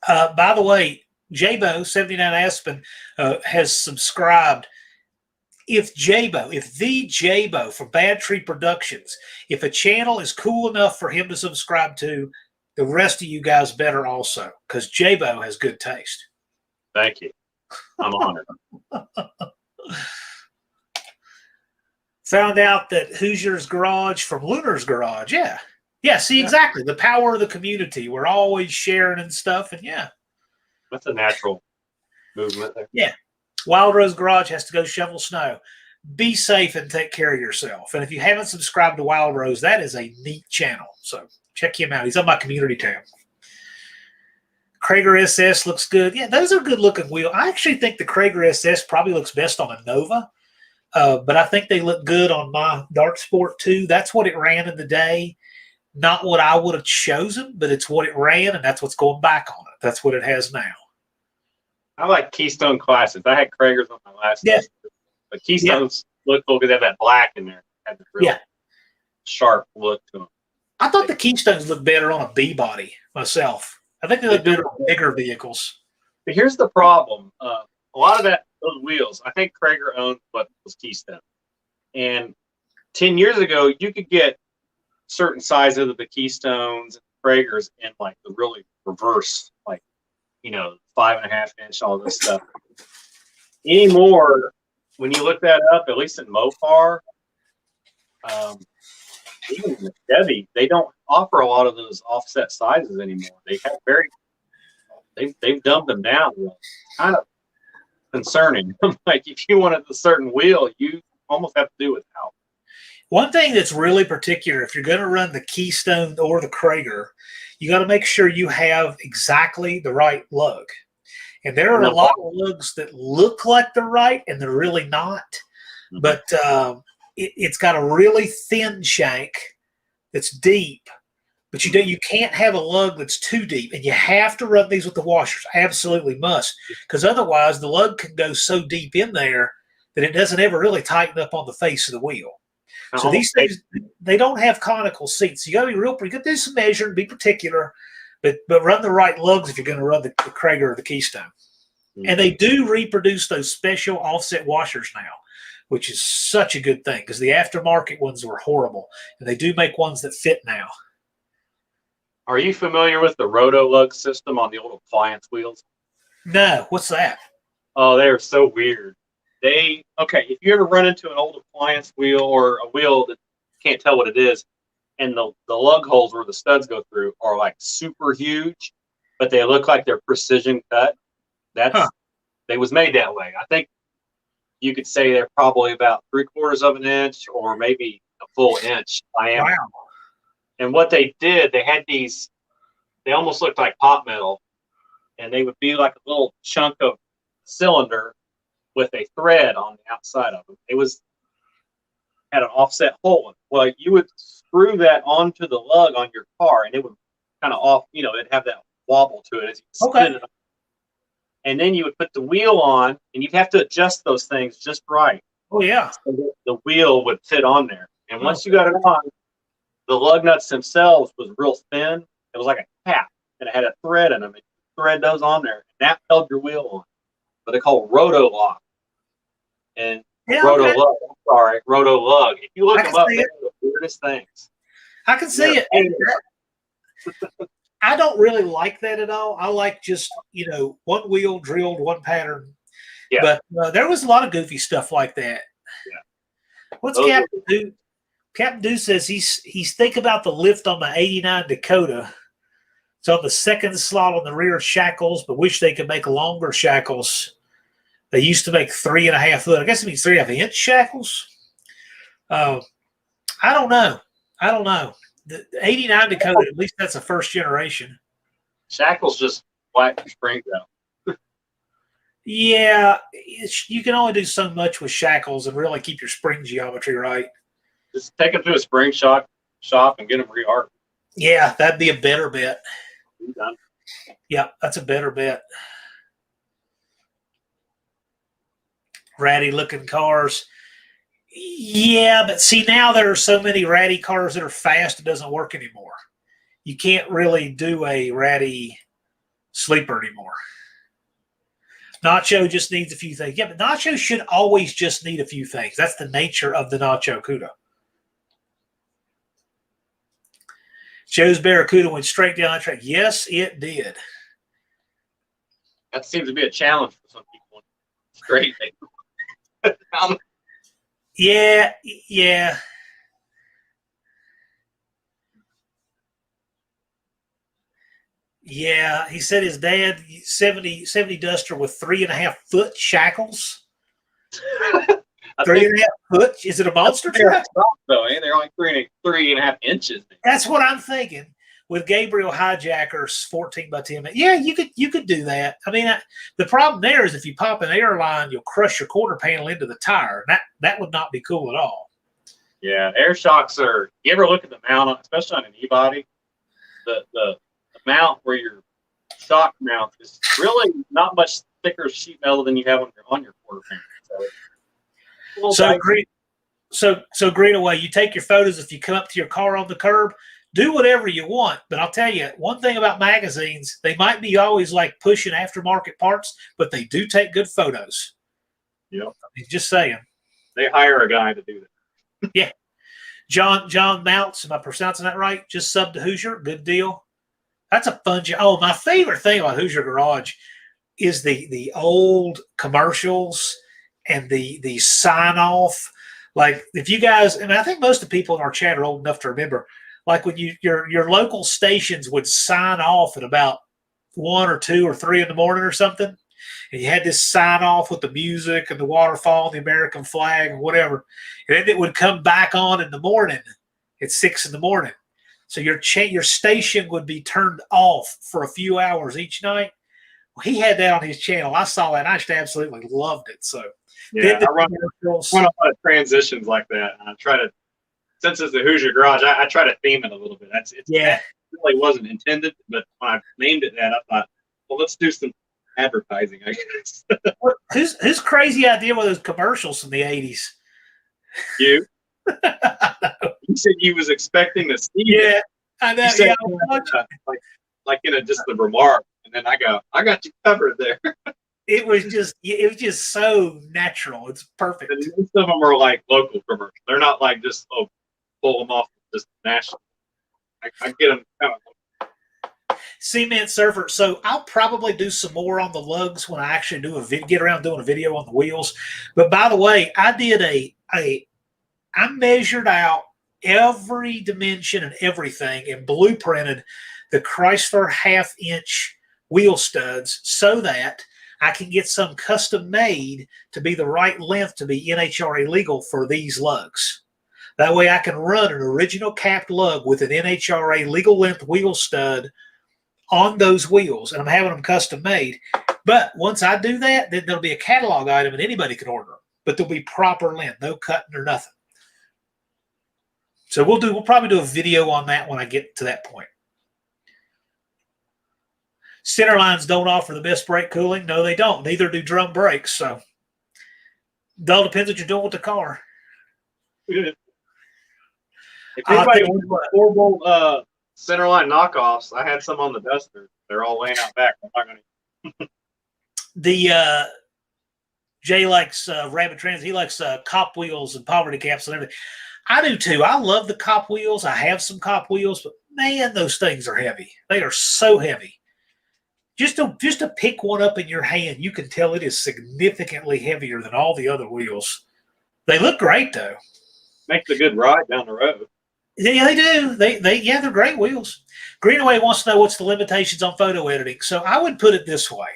By the way, Jabo 79 Aspen has subscribed. If the Jabo for Bad Tree Productions, if a channel is cool enough for him to subscribe to, the rest of you guys better also, because Jabo has good taste. Thank you. I'm honored. Found out that Hoosier's Garage from Lunar's Garage. Yeah. See, exactly. The power of the community. We're always sharing and stuff, and yeah. That's a natural movement there. Yeah. Wild Rose Garage has to go shovel snow. Be safe and take care of yourself. And if you haven't subscribed to Wild Rose, that is a neat channel. So check him out. He's on my community tab. Krager SS looks good. Yeah, those are good looking wheels. I actually think the Krager SS probably looks best on a Nova, but I think they look good on my Dart Sport too. That's what it ran in the day. Not what I would have chosen, but it's what it ran, and that's what's going back on it. That's what it has now. I like Keystone Classics. I had Kragers on my last list, but Keystones look good. They have that black in there. Have the real sharp look to them. I thought the Keystones look better on a B body myself. I think they look better on bigger vehicles. But here's the problem. A lot of those wheels, I think Krager owned what was Keystone. And 10 years ago, you could get certain sizes of the Keystones and Kragers in like the really reverse, like, 5.5 inch, all this stuff. Anymore, when you look that up, at least in Mopar, even in the Chevy, they don't offer a lot of those offset sizes anymore. They have they've dumbed them down. It's kind of concerning. Like if you wanted a certain wheel, you almost have to do without. One thing that's really particular, if you're going to run the Keystone or the Krager, you got to make sure you have exactly the right lug. And there are a lot of lugs that look like they're right, and they're really not. Mm-hmm. But it's got a really thin shank that's deep, but you can't have a lug that's too deep, and you have to run these with the washers. Absolutely must, because otherwise the lug can go so deep in there that it doesn't ever really tighten up on the face of the wheel. So these things, they don't have conical seats. You got to be real. You got to do some measuring, be particular, but run the right lugs if you're going to run the Krager or the Keystone. Mm-hmm. And they do reproduce those special offset washers now, which is such a good thing because the aftermarket ones were horrible, and they do make ones that fit now. Are you familiar with the Roto Lug system on the old appliance wheels? No, what's that? Oh, they're so weird. If you ever run into an old appliance wheel or a wheel that you can't tell what it is, and the lug holes where the studs go through are like super huge, but they look like they're precision cut. They was made that way. I think you could say they're probably about 3/4 of an inch or maybe a full inch diameter. Wow. And what they did, they had these, they almost looked like pot metal, and they would be like a little chunk of cylinder with a thread on the outside of them. It had an offset hole. Well, you would screw that onto the lug on your car, and it would kind of it'd have that wobble to it as you spin it. And then you would put the wheel on, and you'd have to adjust those things just right. Oh, yeah. So the wheel would fit on there. And once you got it on, the lug nuts themselves was real thin. It was like a cap, and it had a thread in them. And you thread those on there, and that held your wheel on. But they call Roto Lock. And Roto Lug. If you look them up, they're the weirdest things. I can see it. I don't really like that at all. I like just, one wheel drilled, one pattern. Yeah. But there was a lot of goofy stuff like that. Yeah. What's Captain Do? Captain Do says he's think about the lift on the 89 Dakota. It's on the second slot on the rear shackles, but wish they could make longer shackles. They used to make 3.5 foot. I guess it means 3.5 inch shackles. I don't know. The 89 Dakota, at least that's a first generation. Shackles just whack your springs out. Yeah, you can only do so much with shackles and really keep your spring geometry right. Just take them to a spring shop and get them rearched. Yeah, that'd be a better bet. Done. Yeah, that's a better bet. Ratty looking cars. Yeah, but see, now there are so many ratty cars that are fast, it doesn't work anymore. You can't really do a ratty sleeper anymore. Nacho just needs a few things. Yeah, but Nacho should always just need a few things. That's the nature of the Nacho Cuda. Joe's Barracuda went straight down the track. Yes, it did. That seems to be a challenge for some people. It's great. Yeah. Yeah, he said his dad 70 Duster with 3.5 foot shackles. I Three think and a half foot. Is it a monster they're truck? soft, though, eh? They're only 3.5 inches. That's what I'm thinking. With Gabriel Hijackers 14 by 10. Yeah, you could do that. I mean, the problem there is if you pop an airline, you'll crush your quarter panel into the tire. That would not be cool at all. Yeah, air shocks are. You ever look at the mount, especially on an e-body? The mount where your shock mount is really not much thicker sheet metal than you have on your quarter panel. So Greenaway, you take your photos if you come up to your car on the curb. Do whatever you want, but I'll tell you one thing about magazines: they might be always like pushing aftermarket parts, but they do take good photos. Yep. Just saying. They hire a guy to do that. Yeah. John Mounts, am I pronouncing that right? Just sub to Hoosier. Good deal. That's a fun job. Oh, my favorite thing about Hoosier Garage is the old commercials and the sign off. Like if you guys, and I think most of the people in our chat are old enough to remember, like when your local stations would sign off at about 1 or 2 or 3 in the morning or something, and you had this sign off with the music and the waterfall, and the American flag, and whatever, and then it would come back on in the morning at 6 in the morning. So your station would be turned off for a few hours each night. Well, he had that on his channel. I saw that. And I just absolutely loved it. So yeah, I run a lot of transitions like that, and I try to. Since it's the Hoosier Garage, I try to theme it a little bit. That really wasn't intended, but when I named it that, I thought, well, let's do some advertising, I guess. Whose crazy idea were those commercials from the 80s? You? You said you was expecting to see it. I know. Said, like in just the remark, and then I got you covered there. It was just so natural. It's perfect. And most of them are like local commercials. They're not like just pull them off just national. I get them kind of. Cement Surfer. So I'll probably do some more on the lugs when I actually get around doing a video on the wheels. But by the way, I did I measured out every dimension and everything and blueprinted the Chrysler 1/2-inch wheel studs so that I can get some custom made to be the right length to be NHRA legal for these lugs. That way I can run an original capped lug with an NHRA legal length wheel stud on those wheels, and I'm having them custom made. But once I do that, then there'll be a catalog item and anybody can order them. But they'll be proper length, no cutting or nothing. So we'll probably do a video on that when I get to that point. Center lines don't offer the best brake cooling. No, they don't. Neither do drum brakes. So it all depends what you're doing with the car. If anybody wants affordable centerline knockoffs, I had some on the Duster. They're all laying out back. I'm not gonna. The Jay likes Rabbit Trans. He likes cop wheels and poverty caps and everything. I do too. I love the cop wheels. I have some cop wheels, but man, those things are heavy. They are so heavy. Just to pick one up in your hand, you can tell it is significantly heavier than all the other wheels. They look great though. Makes a good ride down the road. Yeah, they do. They're great wheels. Greenaway wants to know what's the limitations on photo editing. So I would put it this way.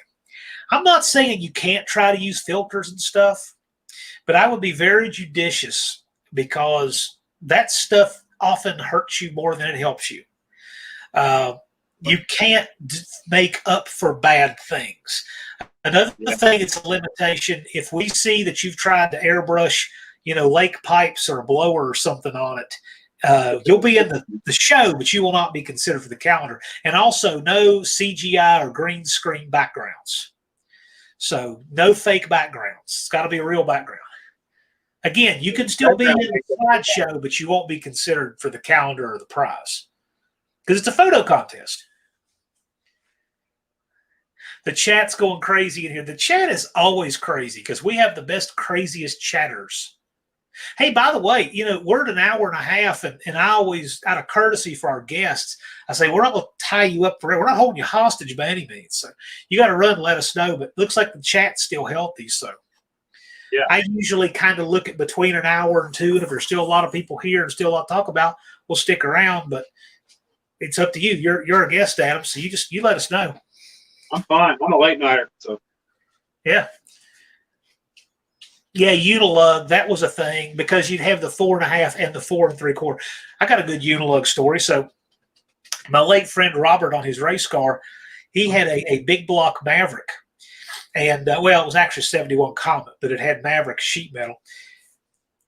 I'm not saying you can't try to use filters and stuff, but I would be very judicious because that stuff often hurts you more than it helps you. You can't make up for bad things. Another thing that's a limitation, if we see that you've tried to airbrush, lake pipes or a blower or something on it, you'll be in the show, but you will not be considered for the calendar. And also no CGI or green screen backgrounds. So no fake backgrounds. It's got to be a real background. Again, you can still be in the slideshow, but you won't be considered for the calendar or the prize because it's a photo contest. The chat's going crazy in here. The chat is always crazy because we have the best, craziest chatters. Hey, by the way, we're at an hour and a half, and I always, out of courtesy for our guests, I say, we're not going to tie you up forever. We're not holding you hostage by any means. So you got to run and let us know. But it looks like the chat's still healthy. So yeah, I usually kind of look at between an hour and two. And if there's still a lot of people here and still a lot to talk about, we'll stick around. But it's up to you. You're a guest, Adam, so you let us know. I'm fine. I'm a late nighter, so Yeah. Yeah, Unilug, that was a thing because you'd have the 4.5 and the 4 3/4. I got a good Unilug story. So my late friend Robert on his race car, he had a big block Maverick. And, it was actually 71 Comet, but it had Maverick sheet metal.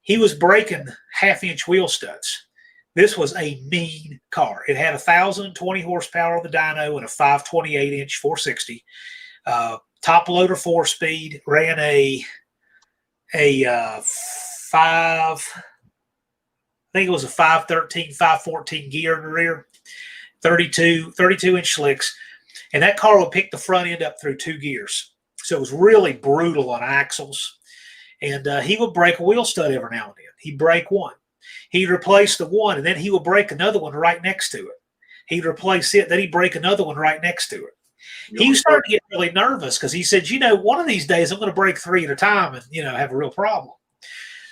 He was breaking 1/2-inch wheel studs. This was a mean car. It had 1,020 horsepower on the dyno and a 528-inch 460. Top loader 4-speed, ran a 513, 514 gear in the rear, 32-inch slicks. And that car would pick the front end up through 2 gears. So it was really brutal on axles. And he would break a wheel stud every now and then. He'd break one. He'd replace the one, and then he would break another one right next to it. He'd replace it, then he'd break another one right next to it. He started to get really nervous because he said, one of these days I'm going to break 3 at a time and, have a real problem.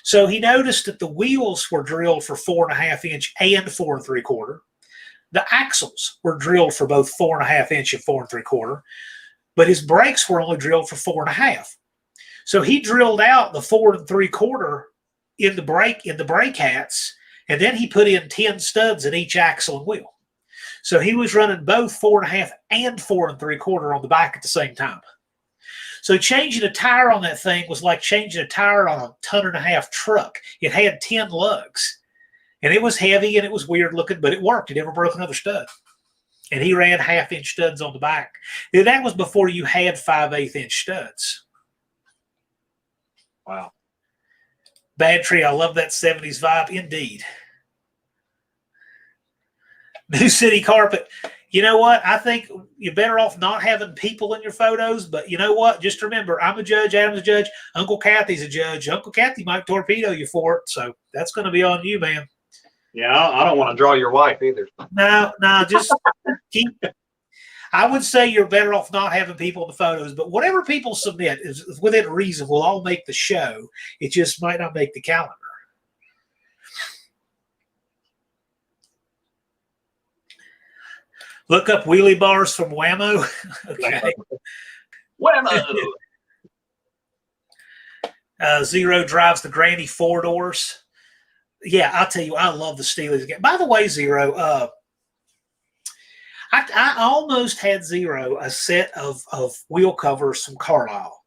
So he noticed that the wheels were drilled for 4.5-inch and 4 3/4. The axles were drilled for both 4.5-inch and 4 3/4, but his brakes were only drilled for 4.5. So he drilled out the 4 3/4 in the brake hats, and then he put in 10 studs in each axle and wheel. So he was running both 4.5 and 4 3/4 on the back at the same time. So changing a tire on that thing was like changing a tire on a 1.5-ton truck. It had 10 lugs, and it was heavy and it was weird looking, but it worked. It never broke another stud. And he ran 1/2-inch studs on the back. Now, that was before you had 5/8-inch studs. Wow. Bad Tree, I love that 70s vibe. Indeed. New City Carpet. You know what? I think you're better off not having people in your photos, but you know what? Just remember, I'm a judge, Adam's a judge, Uncle Kathy's a judge. Uncle Kathy might torpedo you for it, so that's going to be on you, man. Yeah, I don't want to draw your wife either. No, just keep. I would say you're better off not having people in the photos, but whatever people submit is within reason. Will all make the show. It just might not make the calendar. Look up wheelie bars from Whammo. Okay. Whammo. Zero drives the Granny 4-doors. Yeah, I'll tell you, I love the Steelers again. By the way, Zero, I almost had Zero a set of wheel covers from Carlisle,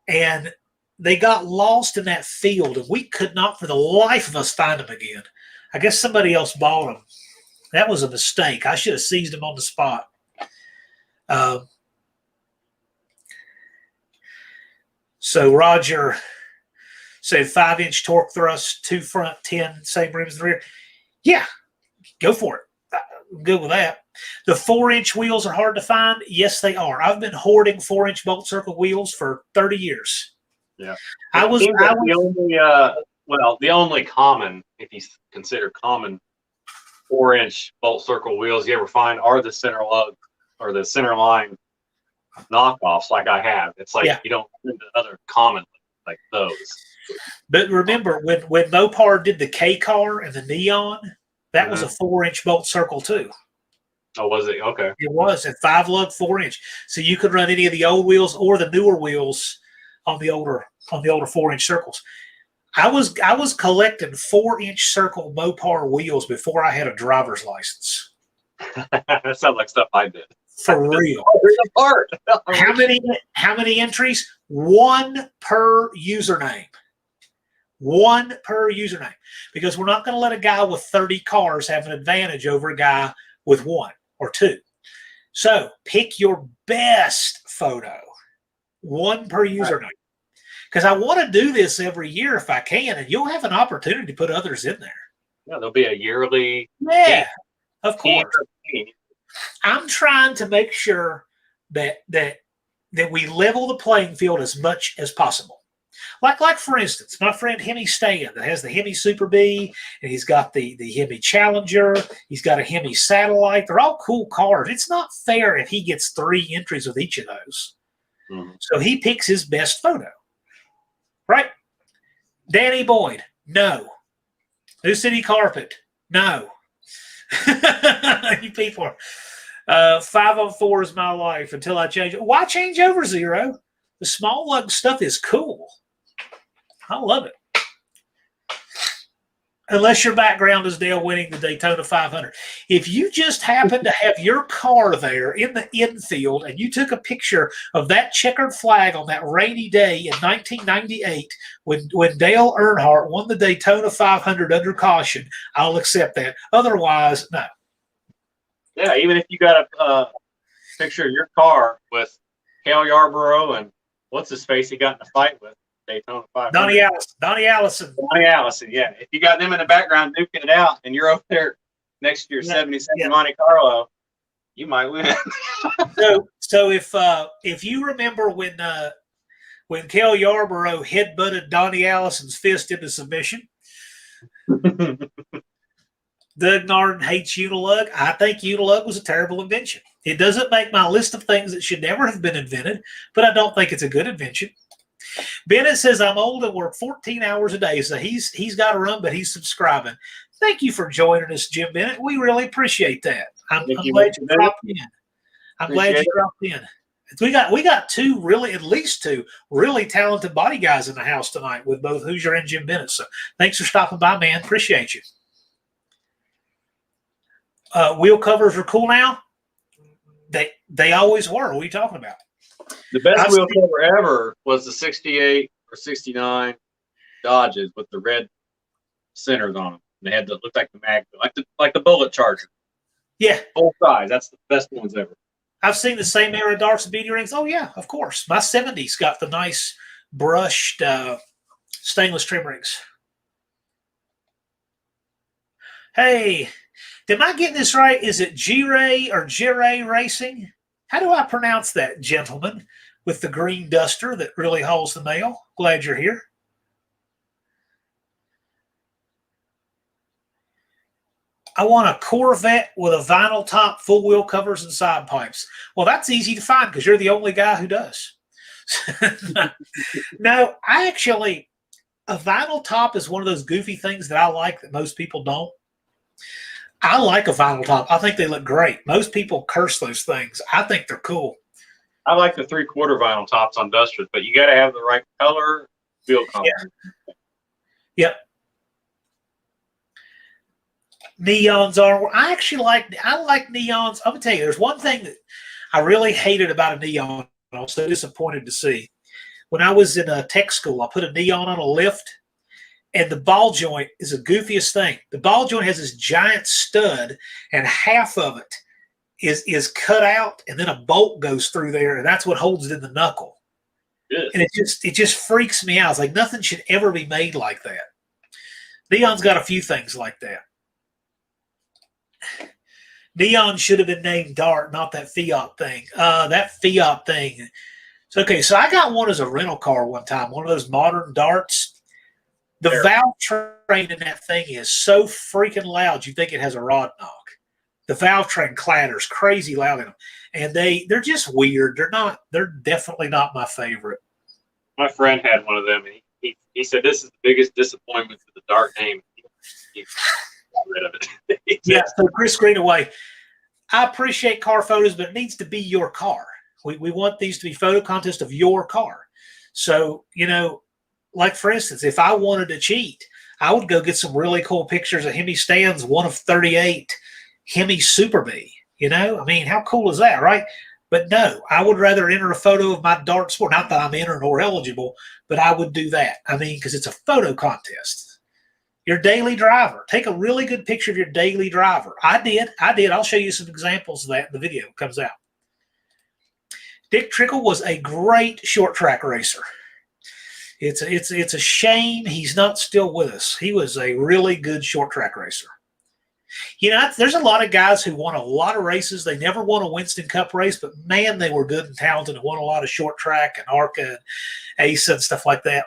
and they got lost in that field, and we could not for the life of us find them again. I guess somebody else bought them. That was a mistake. I should have seized them on the spot. So Roger said 5-inch torque thrust, 2 front, 10 same rims in the rear. Yeah, go for it. I'm good with that. The 4-inch wheels are hard to find. Yes, they are. I've been hoarding 4-inch bolt circle wheels for 30 years. Yeah. The only common, if you consider common 4-inch bolt circle wheels you ever find are the center lug or the center line knockoffs like I have. It's like you don't find the other common like those. But remember, when Mopar did the K car and the Neon, that was a 4-inch bolt circle too. Oh, was it? Okay. It was a 5-lug 4-inch. So you could run any of the old wheels or the newer wheels on the older 4-inch circles. I was collecting 4-inch circle Mopar wheels before I had a driver's license. That sounds like stuff I did. For real. There's a part. How many entries? 1 per username. 1 per username. Because we're not going to let a guy with 30 cars have an advantage over a guy with 1 or 2. So pick your best photo. 1 per username. Because I want to do this every year if I can, and you'll have an opportunity to put others in there. Yeah, there'll be a yearly. Yeah, of course. I'm trying to make sure that we level the playing field as much as possible. Like for instance, my friend Hemi Stan that has the Hemi Super B, and he's got the Hemi Challenger. He's got a Hemi Satellite. They're all cool cars. It's not fair if he gets 3 entries with each of those. Mm-hmm. So he picks his best photo. Right? Danny Boyd, no. New City Carpet, no. You people are 5 on 4 is my life until I change. Why change over, Zero? The small lug stuff is cool. I love it. Unless your background is Dale winning the Daytona 500. If you just happen to have your car there in the infield and you took a picture of that checkered flag on that rainy day in 1998 when Dale Earnhardt won the Daytona 500 under caution, I'll accept that. Otherwise, no. Yeah, even if you got a picture of your car with Cale Yarborough and what's his face he got in a fight with Daytona 500. Donnie Allison. Yeah. If you got them in the background duking it out and you're over there next to your 77 Monte Carlo, you might win. So if you remember when Cale Yarborough headbutted Donnie Allison's fist into submission, Doug Narden hates Unilug. I think Unilug was a terrible invention. It doesn't make my list of things that should never have been invented, but I don't think it's a good invention. Bennett says, I'm old and work 14 hours a day, so he's got to run, but he's subscribing. Thank you for joining us, Jim Bennett. We really appreciate that. I'm glad you dropped in. I'm glad you dropped in. We got at least two really talented body guys in the house tonight with both Hoosier and Jim Bennett. So thanks for stopping by, man. Appreciate you. Wheel covers are cool now. They always were. What are you talking about? The best wheel cover ever was the 68 or 69 Dodges with the red centers on them. They had the looked like the mag, like the Bullet Charger. Yeah, full size. That's the best ones ever. I've seen the same era darts and beauty rings. Oh yeah, of course. My 70s got the nice brushed stainless trim rings. Hey, am I getting this right? Is it G-Ray or G-Ray Racing? How do I pronounce that, gentleman, with the green duster that really hauls the mail? Glad you're here. I want a Corvette with a vinyl top, full wheel covers, and side pipes. Well, that's easy to find because you're the only guy who does. No, a vinyl top is one of those goofy things that I like that most people don't. I like a vinyl top. I think they look great. Most people curse those things. I think they're cool. I like the 3/4 vinyl tops on Dusters, but you got to have the right color, feel confident. Yep. Neons are. I like neons. I'm gonna tell you, there's one thing that I really hated about a neon. I was so disappointed to see. When I was in a tech school, I put a neon on a lift, and the ball joint is the goofiest thing. The ball joint has this giant stud, and half of it is cut out, and then a bolt goes through there, and that's what holds it in the knuckle. Good. And it just freaks me out. It's like nothing should ever be made like that. Neon's got a few things like that. Neon should have been named Dart, not that Fiat thing. That Fiat thing. So I got one as a rental car one time, one of those modern Darts. The valve train in that thing is so freaking loud, you think it has a rod knock. The valve train clatters crazy loud in them. And they're just weird. They're definitely not my favorite. My friend had one of them, and he said this is the biggest disappointment for the Dart name. He got rid of it. Yeah, so Chris Greenaway, I appreciate car photos, but it needs to be your car. We want these to be photo contests of your car. So, like for instance, if I wanted to cheat, I would go get some really cool pictures of Hemi Stan's 1 of 38 Hemi Super B. How cool is that, right? But no, I would rather enter a photo of my Dart Sport. Not that I'm entered or eligible, but I would do that. Because it's a photo contest. Your daily driver. Take a really good picture of your daily driver. I did. I'll show you some examples of that in the video. It comes out. Dick Trickle was a great short track racer. It's a shame he's not still with us. He was a really good short track racer. There's a lot of guys who won a lot of races. They never won a Winston Cup race, but man, they were good and talented and won a lot of short track and ARCA and ASA and stuff like that.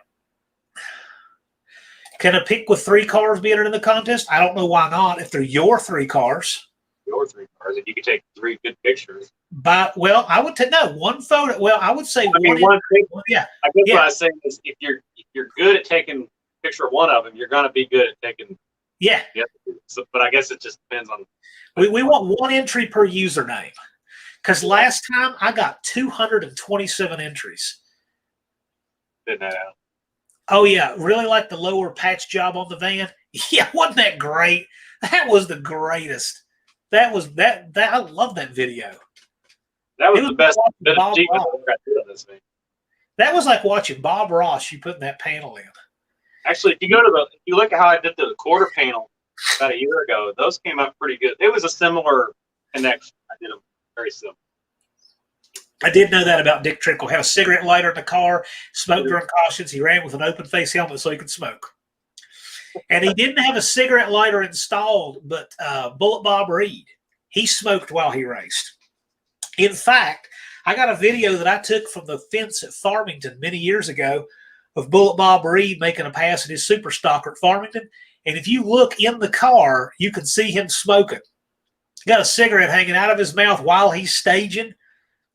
Can a pick with 3 cars be entered in the contest? I don't know why not. If they're your 3 cars. Your 3 cars, if you could take 3 good pictures. I would take one photo. Well, I would say one picture. Yeah. I guess what I was saying is if you're good at taking a picture of one of them, you're going to be good at taking Yeah. Yep. So, but I guess it just depends on. We want one entry per username. Because last time I got 227 entries. Didn't that out. Oh, yeah. Really like the lower patch job on the van? Yeah, wasn't that great? That was the greatest. That was that I love that video. That was the best bit of Bob achievement Ross. I did on this thing. That was like watching Bob Ross, you putting that panel in. Actually, if you look at how I did the quarter panel about a year ago, those came out pretty good. It was a similar connection. I did them very similar. I did know that about Dick Trickle. Had a cigarette lighter in the car, smoked during cautions. He ran with an open face helmet so he could smoke. And he didn't have a cigarette lighter installed, but Bullet Bob Reed, he smoked while he raced. In fact, I got a video that I took from the fence at Farmington many years ago of Bullet Bob Reed making a pass at his super stalker at Farmington. And if you look in the car, you can see him smoking. He got a cigarette hanging out of his mouth while he's staging.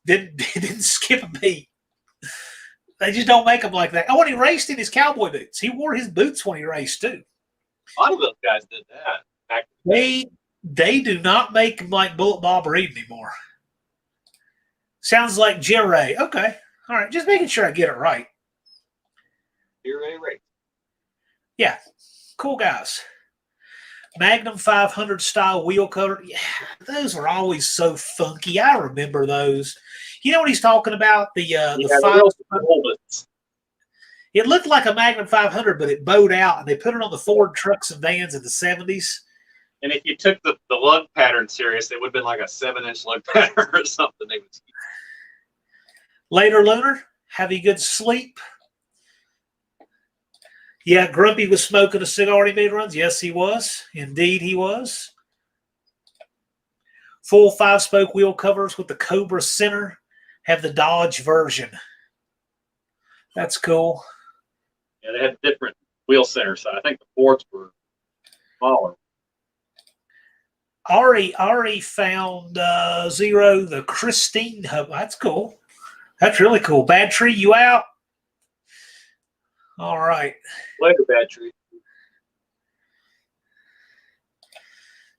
Didn't skip a beat. They just don't make them like that. Oh, when he raced in his cowboy boots. He wore his boots when he raced, too. A lot of those guys did that. They do not make them like Bullet Bob Reed anymore. Sounds like Jerry. Okay. All right. Just making sure I get it right. Jerry Ray. Yeah. Cool guys. Magnum 500 style wheel cover. Yeah, those were always so funky. I remember those. You know what he's talking about? The it looked like a Magnum 500, but it bowed out, and they put it on the Ford trucks and vans in the 70s. And if you took the lug pattern serious, it would have been like a 7-inch lug pattern or something. Later, Lunar, have you good sleep? Yeah, Grumpy was smoking a cigar when he made runs. Yes, he was. Indeed, he was. Full 5-spoke wheel covers with the Cobra center. Have the Dodge version. That's cool. Yeah, they had different wheel centers. So I think the Fords were smaller. Ari found Zero, the Christine hub. That's cool. That's really cool. Bad Tree, you out? All right. Later, Bad Tree.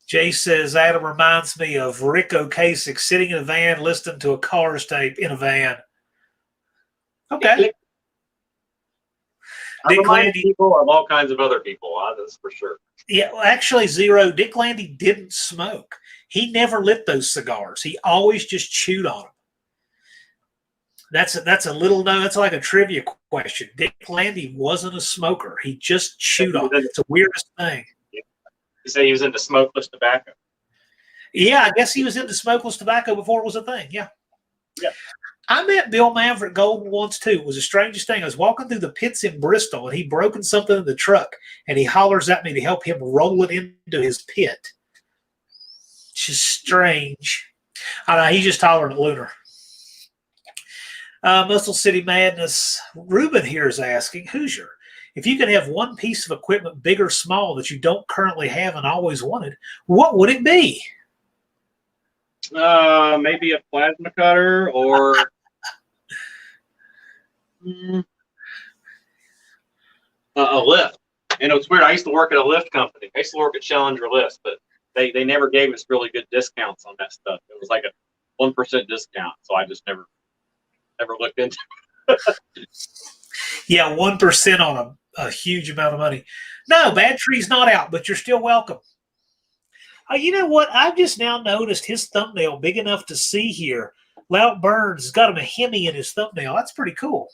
Jay says, Adam reminds me of Rick Ocasek sitting in a van listening to a Cars tape in a van. Okay. Dick Landy, people of all kinds of other people. That's for sure. Yeah, well, actually, Zero, Dick Landy didn't smoke. He never lit those cigars. He always just chewed on them. That's a little known. That's like a trivia question. Dick Landy wasn't a smoker. He just chewed on it. It's the weirdest thing. Yeah. You say he was into smokeless tobacco. Yeah, I guess he was into smokeless tobacco before it was a thing. Yeah. Yeah. I met Bill Manfred Golden once, too. It was the strangest thing. I was walking through the pits in Bristol, and he'd broken something in the truck, and he hollers at me to help him roll it into his pit. It's just strange. I know, he's just hollering at Lunar. Muscle City Madness. Ruben here is asking, Hoosier, if you could have one piece of equipment, big or small, that you don't currently have and always wanted, what would it be? Maybe a plasma cutter or a lift. And it's weird. I used to work at a lift company. I used to work at Challenger Lifts, but they never gave us really good discounts on that stuff. It was like a 1% discount, so I just never looked into it. Yeah, 1% on a huge amount of money. No, Bad Tree's not out, but you're still welcome. You know what? I've just now noticed his thumbnail big enough to see here. Lout Burns has got him a Hemi in his thumbnail. That's pretty cool.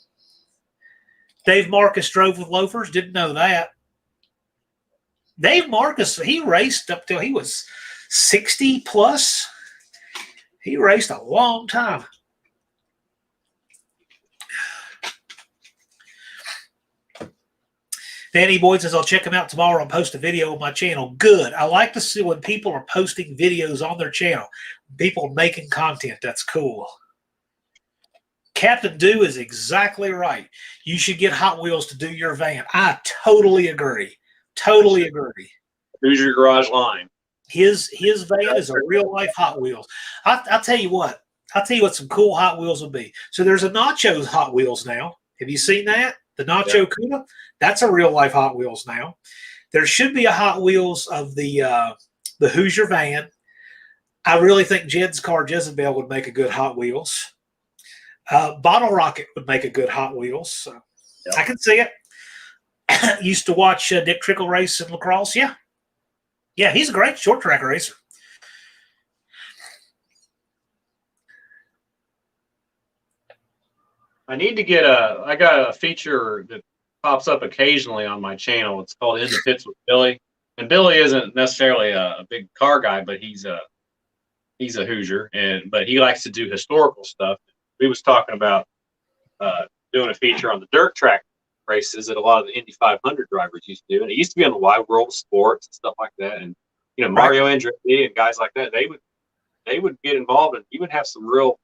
Dave Marcus drove with loafers. Didn't know that. Dave Marcus, he raced up till he was 60 plus. He raced a long time. Danny Boyd says, I'll check him out tomorrow and post a video on my channel. Good. I like to see when people are posting videos on their channel. People making content. That's cool. Captain Do is exactly right. You should get Hot Wheels to do your van. I totally agree. Totally agree. Hoosier Garage line. His van is a real life Hot Wheels. I'll tell you what. I'll tell you what some cool Hot Wheels will be. So there's a Nacho's Hot Wheels now. Have you seen that? The Nacho Cuda? That's a real life Hot Wheels now. There should be a Hot Wheels of the Hoosier van. I really think Jed's car Jezebel would make a good Hot Wheels. Bottle Rocket would make a good Hot Wheels. So Yep. I can see it. Used to watch Dick Trickle race in lacrosse. Yeah. Yeah, he's a great short track racer. I need to get I got a feature that pops up occasionally on my channel. It's called In the Pits with Billy. And Billy isn't necessarily a big car guy, but he's a Hoosier, but he likes to do historical stuff. We was talking about doing a feature on the dirt track races that a lot of the Indy 500 drivers used to do. And it used to be on the Wide World of Sports and stuff like that. And, Mario Andretti and guys like that, they would get involved, and you would have some real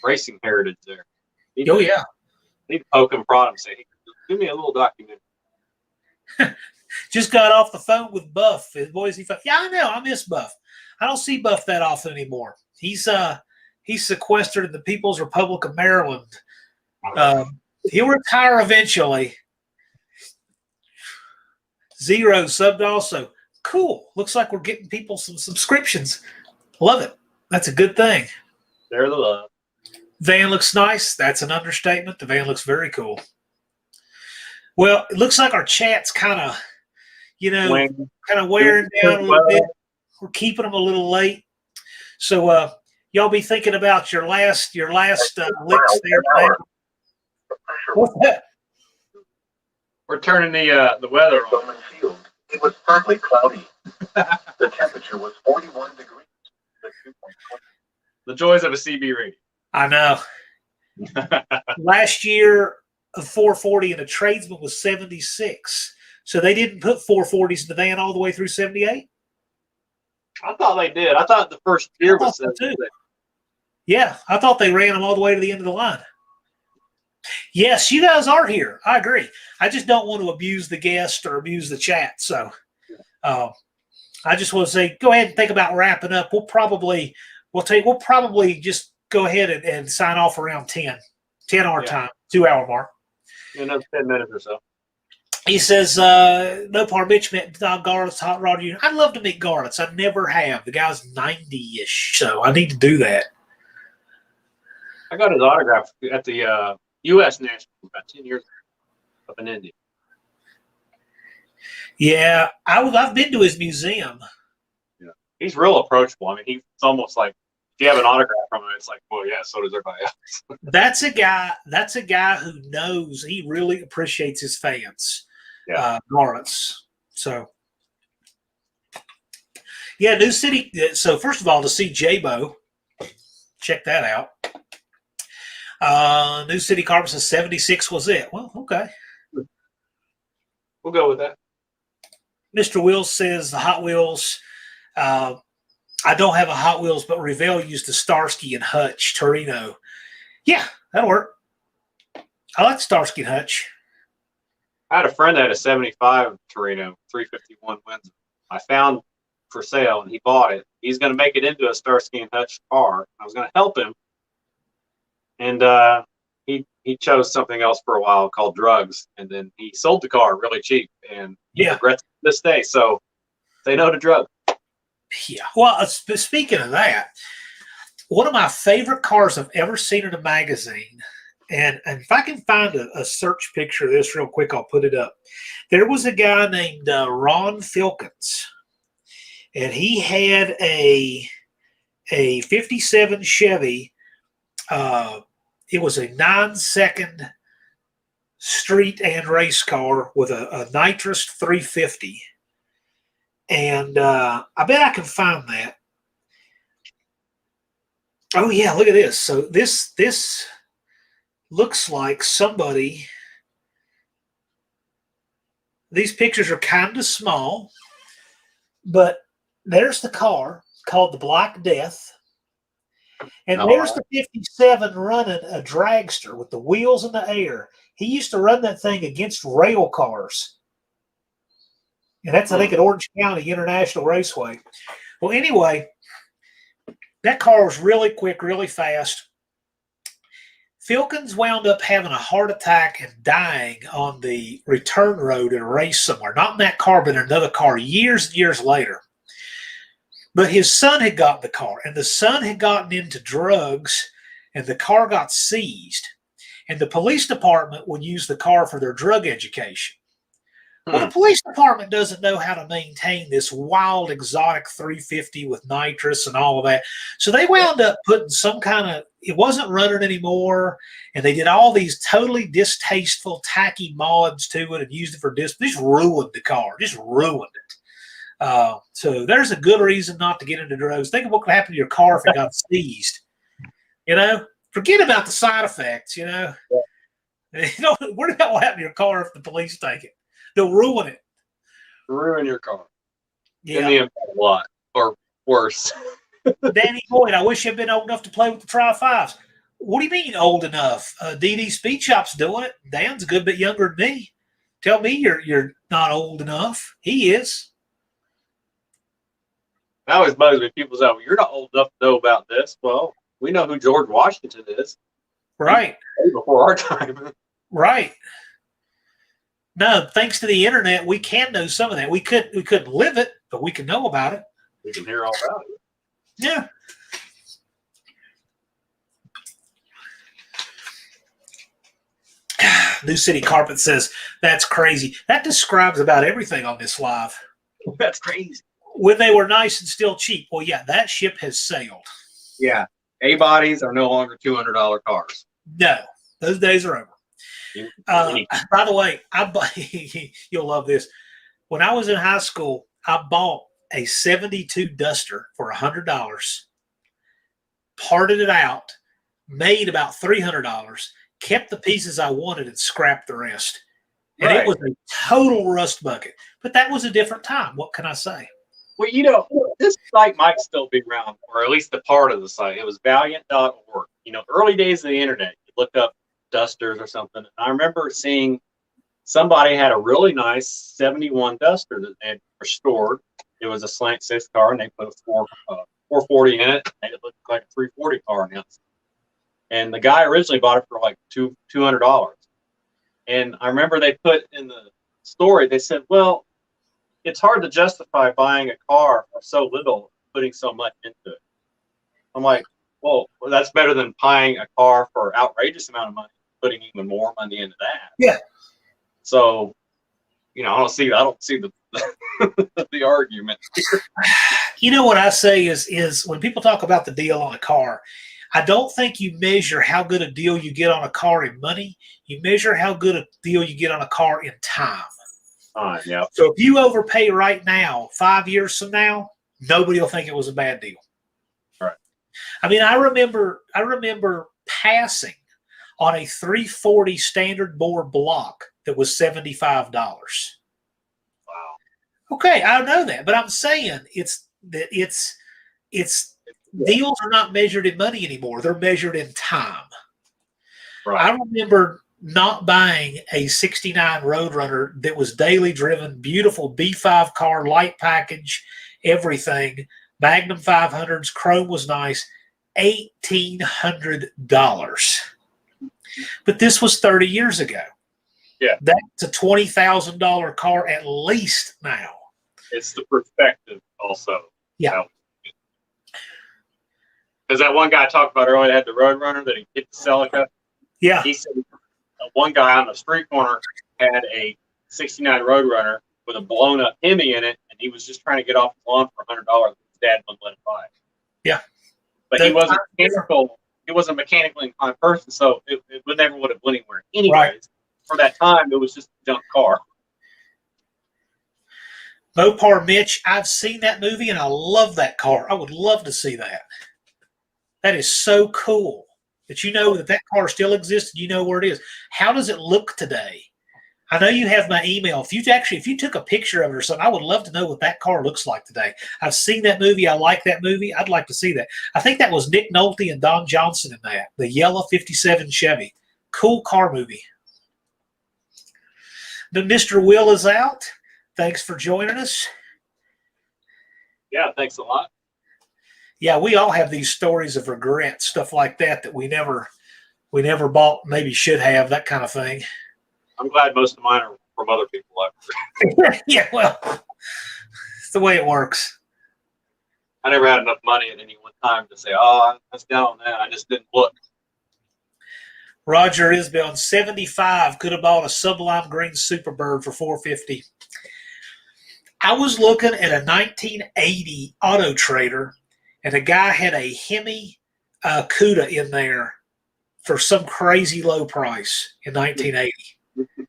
racing heritage there. Need to poke and prod him and say, hey, give me a little documentary. Just got off the phone with Buff in Boise. Yeah, I know. I miss Buff. I don't see Buff that often anymore. He's sequestered in the People's Republic of Maryland. He'll retire eventually. Zero subbed also. Cool. Looks like we're getting people some subscriptions. Love it. That's a good thing. They're the love. Van looks nice. That's an understatement. The van looks very cool. Well, it looks like our chat's kind of wearing down a little bit. We're keeping them a little late. So y'all be thinking about your last licks there today. What's that? We're turning the weather on. It was partly cloudy. The temperature was 41 degrees. The joys of a CB radio. I know. Last year, a 440 and a tradesman was 76. So they didn't put 440s in the van all the way through 78? I thought they did. I thought the first year was 76. Yeah, I thought they ran them all the way to the end of the line. Yes, you guys are here. I agree. I just don't want to abuse the guest or abuse the chat. So I just want to say, go ahead and think about wrapping up. We'll probably just go ahead and sign off around 10 our time, 2 hour mark. Another 10 minutes or so. He says, no part Mitch met Garrett's Hot Rod Union. I'd love to meet Garrett's. I never have. The guy's 90-ish, so I need to do that. I got his autograph at the U.S. National about 10 years ago up in India. Yeah, I've been to his museum. Yeah, he's real approachable. I mean, he's almost like, if you have an autograph from him, it's like, well, yeah, so does everybody else. That's a guy who knows. He really appreciates his fans. Yeah, Lawrence. So, yeah, New City. So first of all, to see J-Bo, check that out. New City Carbon says 76 was it. Well, okay. We'll go with that. Mr. Wills says the Hot Wheels. I don't have a Hot Wheels, but Revell used the Starsky and Hutch Torino. Yeah, that'll work. I like Starsky and Hutch. I had a friend that had a 75 Torino 351 Windsor. I found for sale, and he bought it. He's going to make it into a Starsky and Hutch car. I was going to help him, and he chose something else for a while called drugs, and then he sold the car really cheap, and he regrets it to this day. So say no to drugs. Yeah. Well, speaking of that, one of my favorite cars I've ever seen in a magazine, and if I can find a search picture of this real quick, I'll put it up. There was a guy named Ron Filkins, and he had a 57 Chevy. It was a 9-second street and race car with a nitrous 350. And I bet I can find that. Oh, yeah, look at this. So this looks like somebody. These pictures are kind of small, but there's the car called the Black Death. And there's the 57 running a dragster with the wheels in the air. He used to run that thing against rail cars. And that's, I think, at Orange County International Raceway. Well, anyway, that car was really quick, really fast. Filkins wound up having a heart attack and dying on the return road in a race somewhere. Not in that car, but in another car years and years later. But his son had gotten the car, and the son had gotten into drugs, and the car got seized. And the police department would use the car for their drug education. Well, the police department doesn't know how to maintain this wild, exotic 350 with nitrous and all of that. So they wound up putting some kind of, it wasn't running anymore. And they did all these totally distasteful, tacky mods to it and used it for just ruined the car, just ruined it. So there's a good reason not to get into drugs. Think of what could happen to your car if it got seized. You know, forget about the side effects, you know. You know, worry about what happened to your car if the police take it. They'll ruin it. Ruin your car. Yeah. In the impact lot, or worse. Danny Boyd, I wish I'd been old enough to play with the Tri-5s. What do you mean old enough? DD Speed Shop's doing it. Dan's a good bit younger than me. Tell me you're not old enough. He is. That always bugs me. People say, well, you're not old enough to know about this. Well, we know who George Washington is. Right. Before our time. Right. No, thanks to the internet, we can know some of that. We couldn't live it, but we can know about it. We can hear all about it. Yeah. New City Carpet says, that's crazy. That describes about everything on this live. That's crazy. When they were nice and still cheap. Well, yeah, that ship has sailed. Yeah. A-bodies are no longer $200 cars. No, those days are over. By the way, you'll love this. When I was in high school, I bought a 72 Duster for $100, parted it out, made about $300, kept the pieces I wanted, and scrapped the rest. And It was a total rust bucket. But that was a different time. What can I say? Well, you know, this site might still be around, or at least the part of the site. It was valiant.org. You know, early days of the internet, you look up Dusters or something. I remember seeing somebody had a really nice 71 Duster that they had restored. It was a slant six car, and they put a 440 in it. Made it look like a 340 car now. And the guy originally bought it for like $200. And I remember they put in the story, they said, well, it's hard to justify buying a car for so little, putting so much into it. I'm like, well, that's better than buying a car for outrageous amount of money, putting even more money into that. Yeah. So, you know, I don't see the the argument here. You know what I say is when people talk about the deal on a car, I don't think you measure how good a deal you get on a car in money. You measure how good a deal you get on a car in time. Yeah. So if you overpay right now, 5 years from now, nobody will think it was a bad deal. Right. I mean, I remember passing on a 340 standard bore block that was $75. Wow. Okay, I know that, but I'm saying it's deals are not measured in money anymore. They're measured in time. Right. I remember not buying a 69 Roadrunner that was daily driven, beautiful B5 car, light package, everything, Magnum 500s, chrome was nice, $1,800. But this was 30 years ago. Yeah. That's a $20,000 car at least now. It's the perspective also. Yeah. Because that one guy I talked about earlier that had the Roadrunner that he hit the Celica. Yeah. He said one guy on the street corner had a 69 Roadrunner with a blown up Hemi in it, and he was just trying to get off the lawn for $100. His dad wouldn't let him buy it. Yeah. But he wasn't mechanical. He wasn't a mechanically inclined person, so it never would have went anywhere. Anyways, right. For that time, it was just a junk car. Mopar Mitch, I've seen that movie and I love that car. I would love to see that. That is so cool that you know that car still exists and you know where it is. How does it look today? I know you have my email. If you took a picture of it or something, I would love to know what that car looks like today. I've seen that movie. I like that movie. I'd like to see that. I think that was Nick Nolte and Don Johnson in that, the yellow 57 Chevy. Cool car movie. The Mr. Will is out. Thanks for joining us. Yeah, thanks a lot. Yeah, we all have these stories of regret, stuff like that we never we never bought, maybe should have, that kind of thing. I'm glad most of mine are from other people. Yeah, well, it's the way it works. I never had enough money at any one time to say, oh, that's down on that. I just didn't look. Roger Isbell, 75, could have bought a Sublime Green Superbird for $450. I was looking at a 1980 Auto Trader, and a guy had a Hemi Cuda in there for some crazy low price in 1980.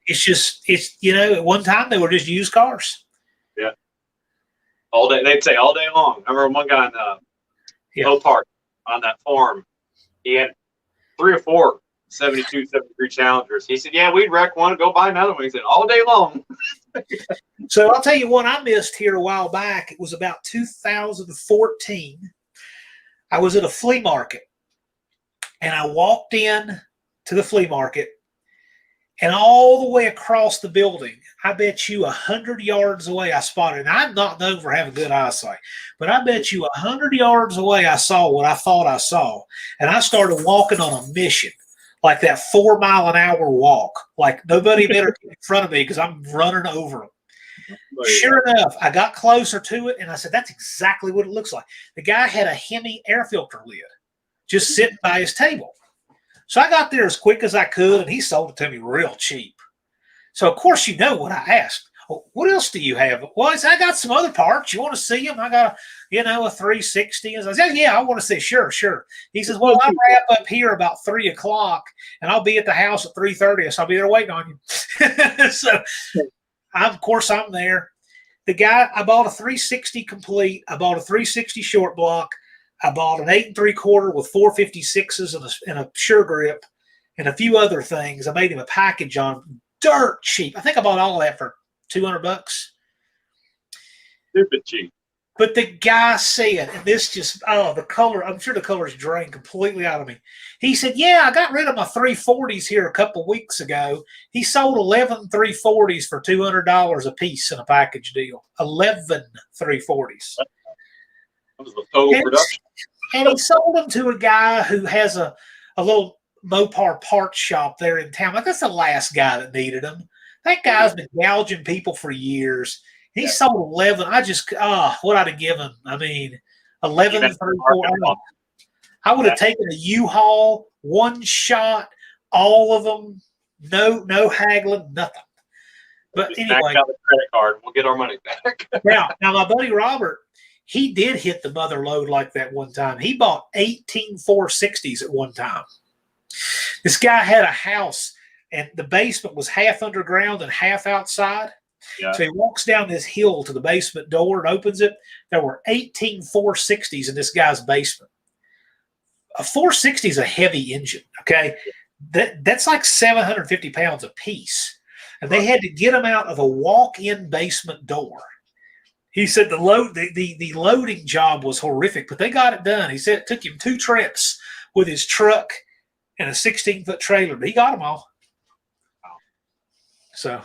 It's at one time they were just used cars. Yeah. All day. They'd say all day long. I remember one guy in Low Park on that farm. He had 3 or 4 72, 73 Challengers. He said, yeah, we'd wreck one, go buy another one. He said, all day long. So I'll tell you one I missed here a while back. It was about 2014. I was at a flea market, and I walked in to the flea market, and all the way across the building, I bet you 100 yards away I spotted, and I'm not known for having good eyesight, but I bet you 100 yards away I saw what I thought I saw, and I started walking on a mission, like that 4 mile an hour walk, like nobody better get in front of me because I'm running over them. Sure enough, I got closer to it, and I said, that's exactly what it looks like. The guy had a Hemi air filter lid just sitting by his table. So I got there as quick as I could, and he sold it to me real cheap. So, of course, you know what I asked. Well, what else do you have? Well, I said, I got some other parts. You want to see them? I got a 360. I said, yeah, I want to see. Sure. He says, well, I'll wrap up here about 3 o'clock, and I'll be at the house at 3:30, so I'll be there waiting on you. So, of course, I'm there. The guy, I bought a 360 complete. I bought a 360 short block. I bought an 8 3/4 with 456s and a sure grip and a few other things. I made him a package on dirt cheap. I think I bought all of that for $200. Stupid cheap. But the guy said, and this just, the color, I'm sure the color's drained completely out of me. He said, yeah, I got rid of my 340s here a couple weeks ago. He sold 11 340s for $200 a piece in a package deal. 11 340s. That was the total production. And he sold them to a guy who has a little Mopar parts shop there in town. Like, that's the last guy that needed them. That guy's been gouging people for years. He sold 11. What I'd have given. I mean, 11 3/4. I would have taken a U-Haul, one shot, all of them, no haggling, nothing. But just anyway, out the credit card. We'll get our money back. now my buddy Robert, he did hit the mother load like that one time. He bought 18 460s at one time. This guy had a house, and the basement was half underground and half outside. Yeah. So he walks down this hill to the basement door and opens it. There were 18 460s in this guy's basement. A 460 is a heavy engine, okay? That's like 750 pounds a piece. And they had to get them out of a walk-in basement door. He said the loading job was horrific, but they got it done. He said it took him 2 trips with his truck and a 16-foot trailer, but he got them all. Wow. So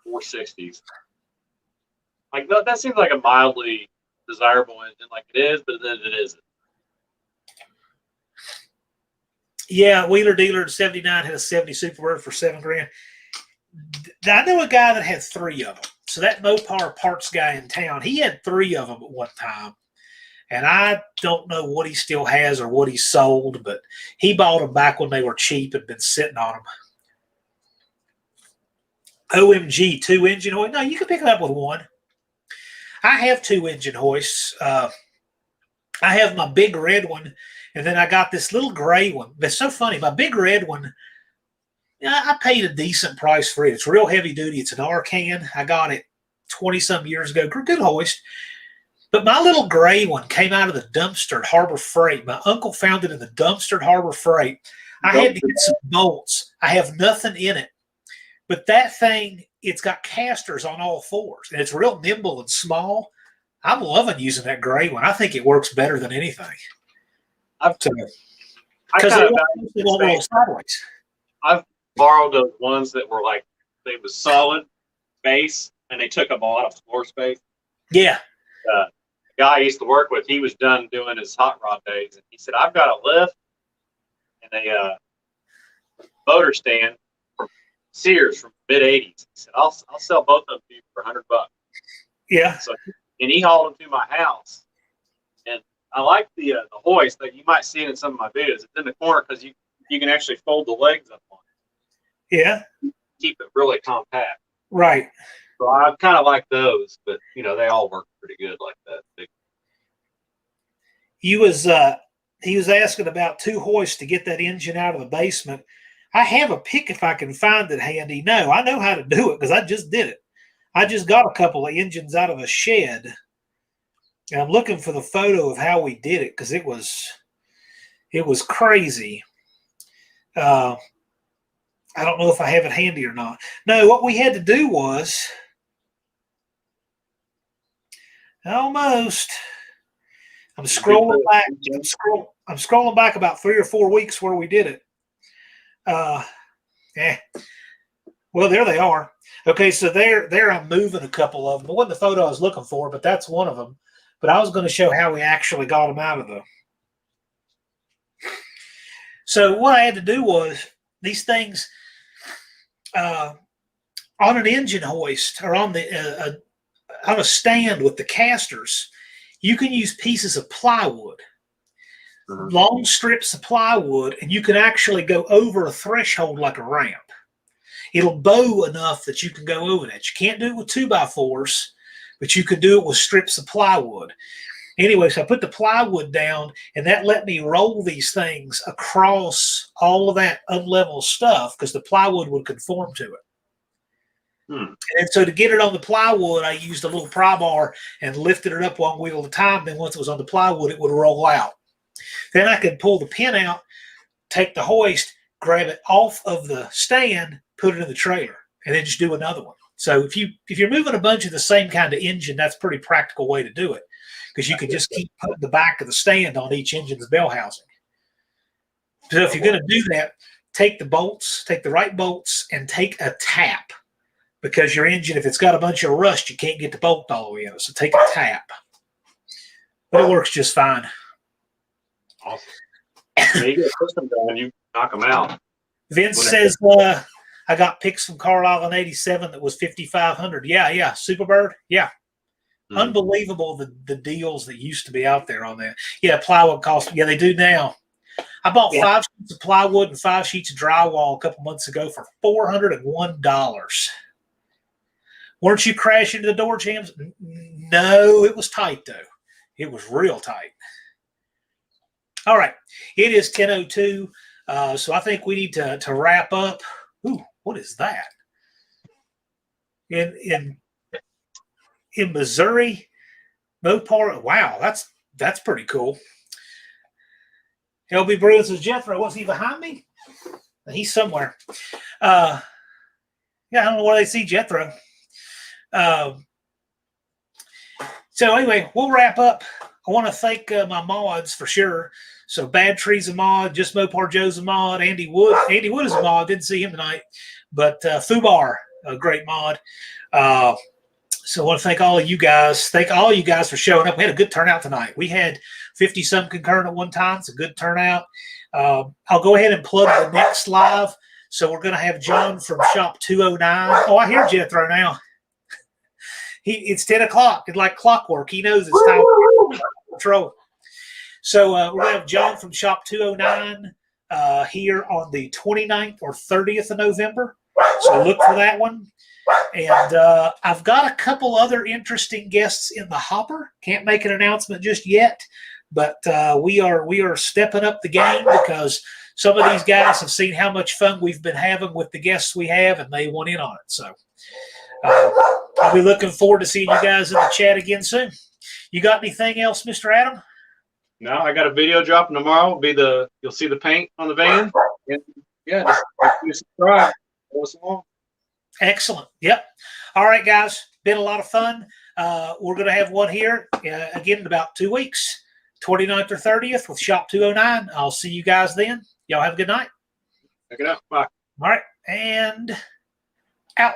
460s. Like that seems like a mildly desirable engine, like it is, but then it isn't. Yeah, Wheeler Dealer in 79 had a 70 Superbird for $7,000. I know a guy that had 3 of them. So that Mopar parts guy in town, he had 3 of them at one time. And I don't know what he still has or what he sold, but he bought them back when they were cheap and been sitting on them. OMG, 2 engine hoist. No, you can pick it up with 1. I have 2 engine hoists. I have my big red one, and then I got this little gray one. That's so funny. My big red one, I paid a decent price for it. It's real heavy duty. It's an Arcan. I got it 20-some years ago. Good hoist. But my little gray one came out of the dumpster at Harbor Freight. My uncle found it in the dumpster at Harbor Freight. I had to get some bolts. I have nothing in it. But that thing, it's got casters on all 4s, and it's real nimble and small. I'm loving using that gray one. I think it works better than anything. Because it won't roll sideways. I've borrowed those ones that were like, they was solid base, and they took up a lot of floor space. Yeah. The guy I used to work with, he was done doing his hot rod days, and he said, I've got a lift and motor stand from Sears from mid '80s. He said, "I'll sell both of them to you for $100." Yeah. So, and he hauled them to my house. And I like the hoist that you might see it in some of my videos. It's in the corner because you can actually fold the legs up on it. Yeah. Keep it really compact. Right. So I kind of like those, but you know, they all work pretty good like that. He was asking about 2 hoists to get that engine out of the basement. I have a pick if I can find it handy. No, I know how to do it because I just did it. I just got a couple of engines out of a shed. And I'm looking for the photo of how we did it because it was crazy. I don't know if I have it handy or not. No, what we had to do was almost. I'm scrolling back. I'm scrolling back about 3 or 4 weeks where we did it. Well, there they are. Okay, so there I'm moving a couple of them. It wasn't the photo I was looking for, but that's one of them. But I was going to show how we actually got them out of the. So what I had to do was these things on an engine hoist or on a stand with the casters. You can use pieces of plywood, long strips of plywood, and you can actually go over a threshold like a ramp. It'll bow enough that you can go over that. You can't do it with 2x4s, but you can do it with strips of plywood. Anyway, so I put the plywood down, and that let me roll these things across all of that unlevel stuff because the plywood would conform to it. And so to get it on the plywood, I used a little pry bar and lifted it up one wheel at a time. Then once it was on the plywood, it would roll out. Then I could pull the pin out, take the hoist, grab it off of the stand, put it in the trailer, and then just do another one. So if you're moving a bunch of the same kind of engine, that's a pretty practical way to do it because you can just keep putting the back of the stand on each engine's bell housing. So if you're going to do that, take the right bolts, and take a tap. Because your engine, if it's got a bunch of rust, you can't get the bolt all the way out. So take a tap. But it works just fine. Awesome. You get a system down, you knock them out. Vince says, I got picks from Carlisle in 87 that was 5,500. Yeah. Superbird. Yeah. Unbelievable the deals that used to be out there on that. Yeah, plywood cost. Yeah, they do now. I bought 5 sheets of plywood and 5 sheets of drywall a couple months ago for $401. Weren't you crashing into the door jams? No, it was tight, though. It was real tight. All right. It is 10:02, so I think we need to wrap up. Ooh, what is that? In Missouri, Mopar. Wow, that's pretty cool. LB Bruin says, Jethro, was he behind me? He's somewhere. Yeah, I don't know where they see Jethro. So anyway, we'll wrap up. I want to thank my mods for sure. So Bad Tree's a mod, Just Mopar Joe's a mod, Andy Wood is a mod. Didn't see him tonight, but Fubar, a great mod. So I want to thank all of you guys. Thank all you guys for showing up. We had a good turnout tonight. We had 50-some concurrent at one time. It's a good turnout. I'll go ahead and plug the next live. So we're going to have John from Shop 209. Oh, I hear Jethro now. It's 10 o'clock. It's like clockwork. He knows it's time to control. So we're going to have John from Shop 209 here on the 29th or 30th of November. So look for that one. And I've got a couple other interesting guests in the hopper. Can't make an announcement just yet, but we are stepping up the game because some of these guys have seen how much fun we've been having with the guests we have, and they want in on it. So I'll be looking forward to seeing you guys in the chat again soon. You got anything else, Mr. Adam? No, I got a video dropping tomorrow. You'll see the paint on the van. And yeah, just subscribe. Go along. Excellent. Yep. All right, guys. Been a lot of fun. We're going to have one here again in about 2 weeks, 29th or 30th with Shop 209. I'll see you guys then. Y'all have a good night. Check it out. Bye. All right. And out.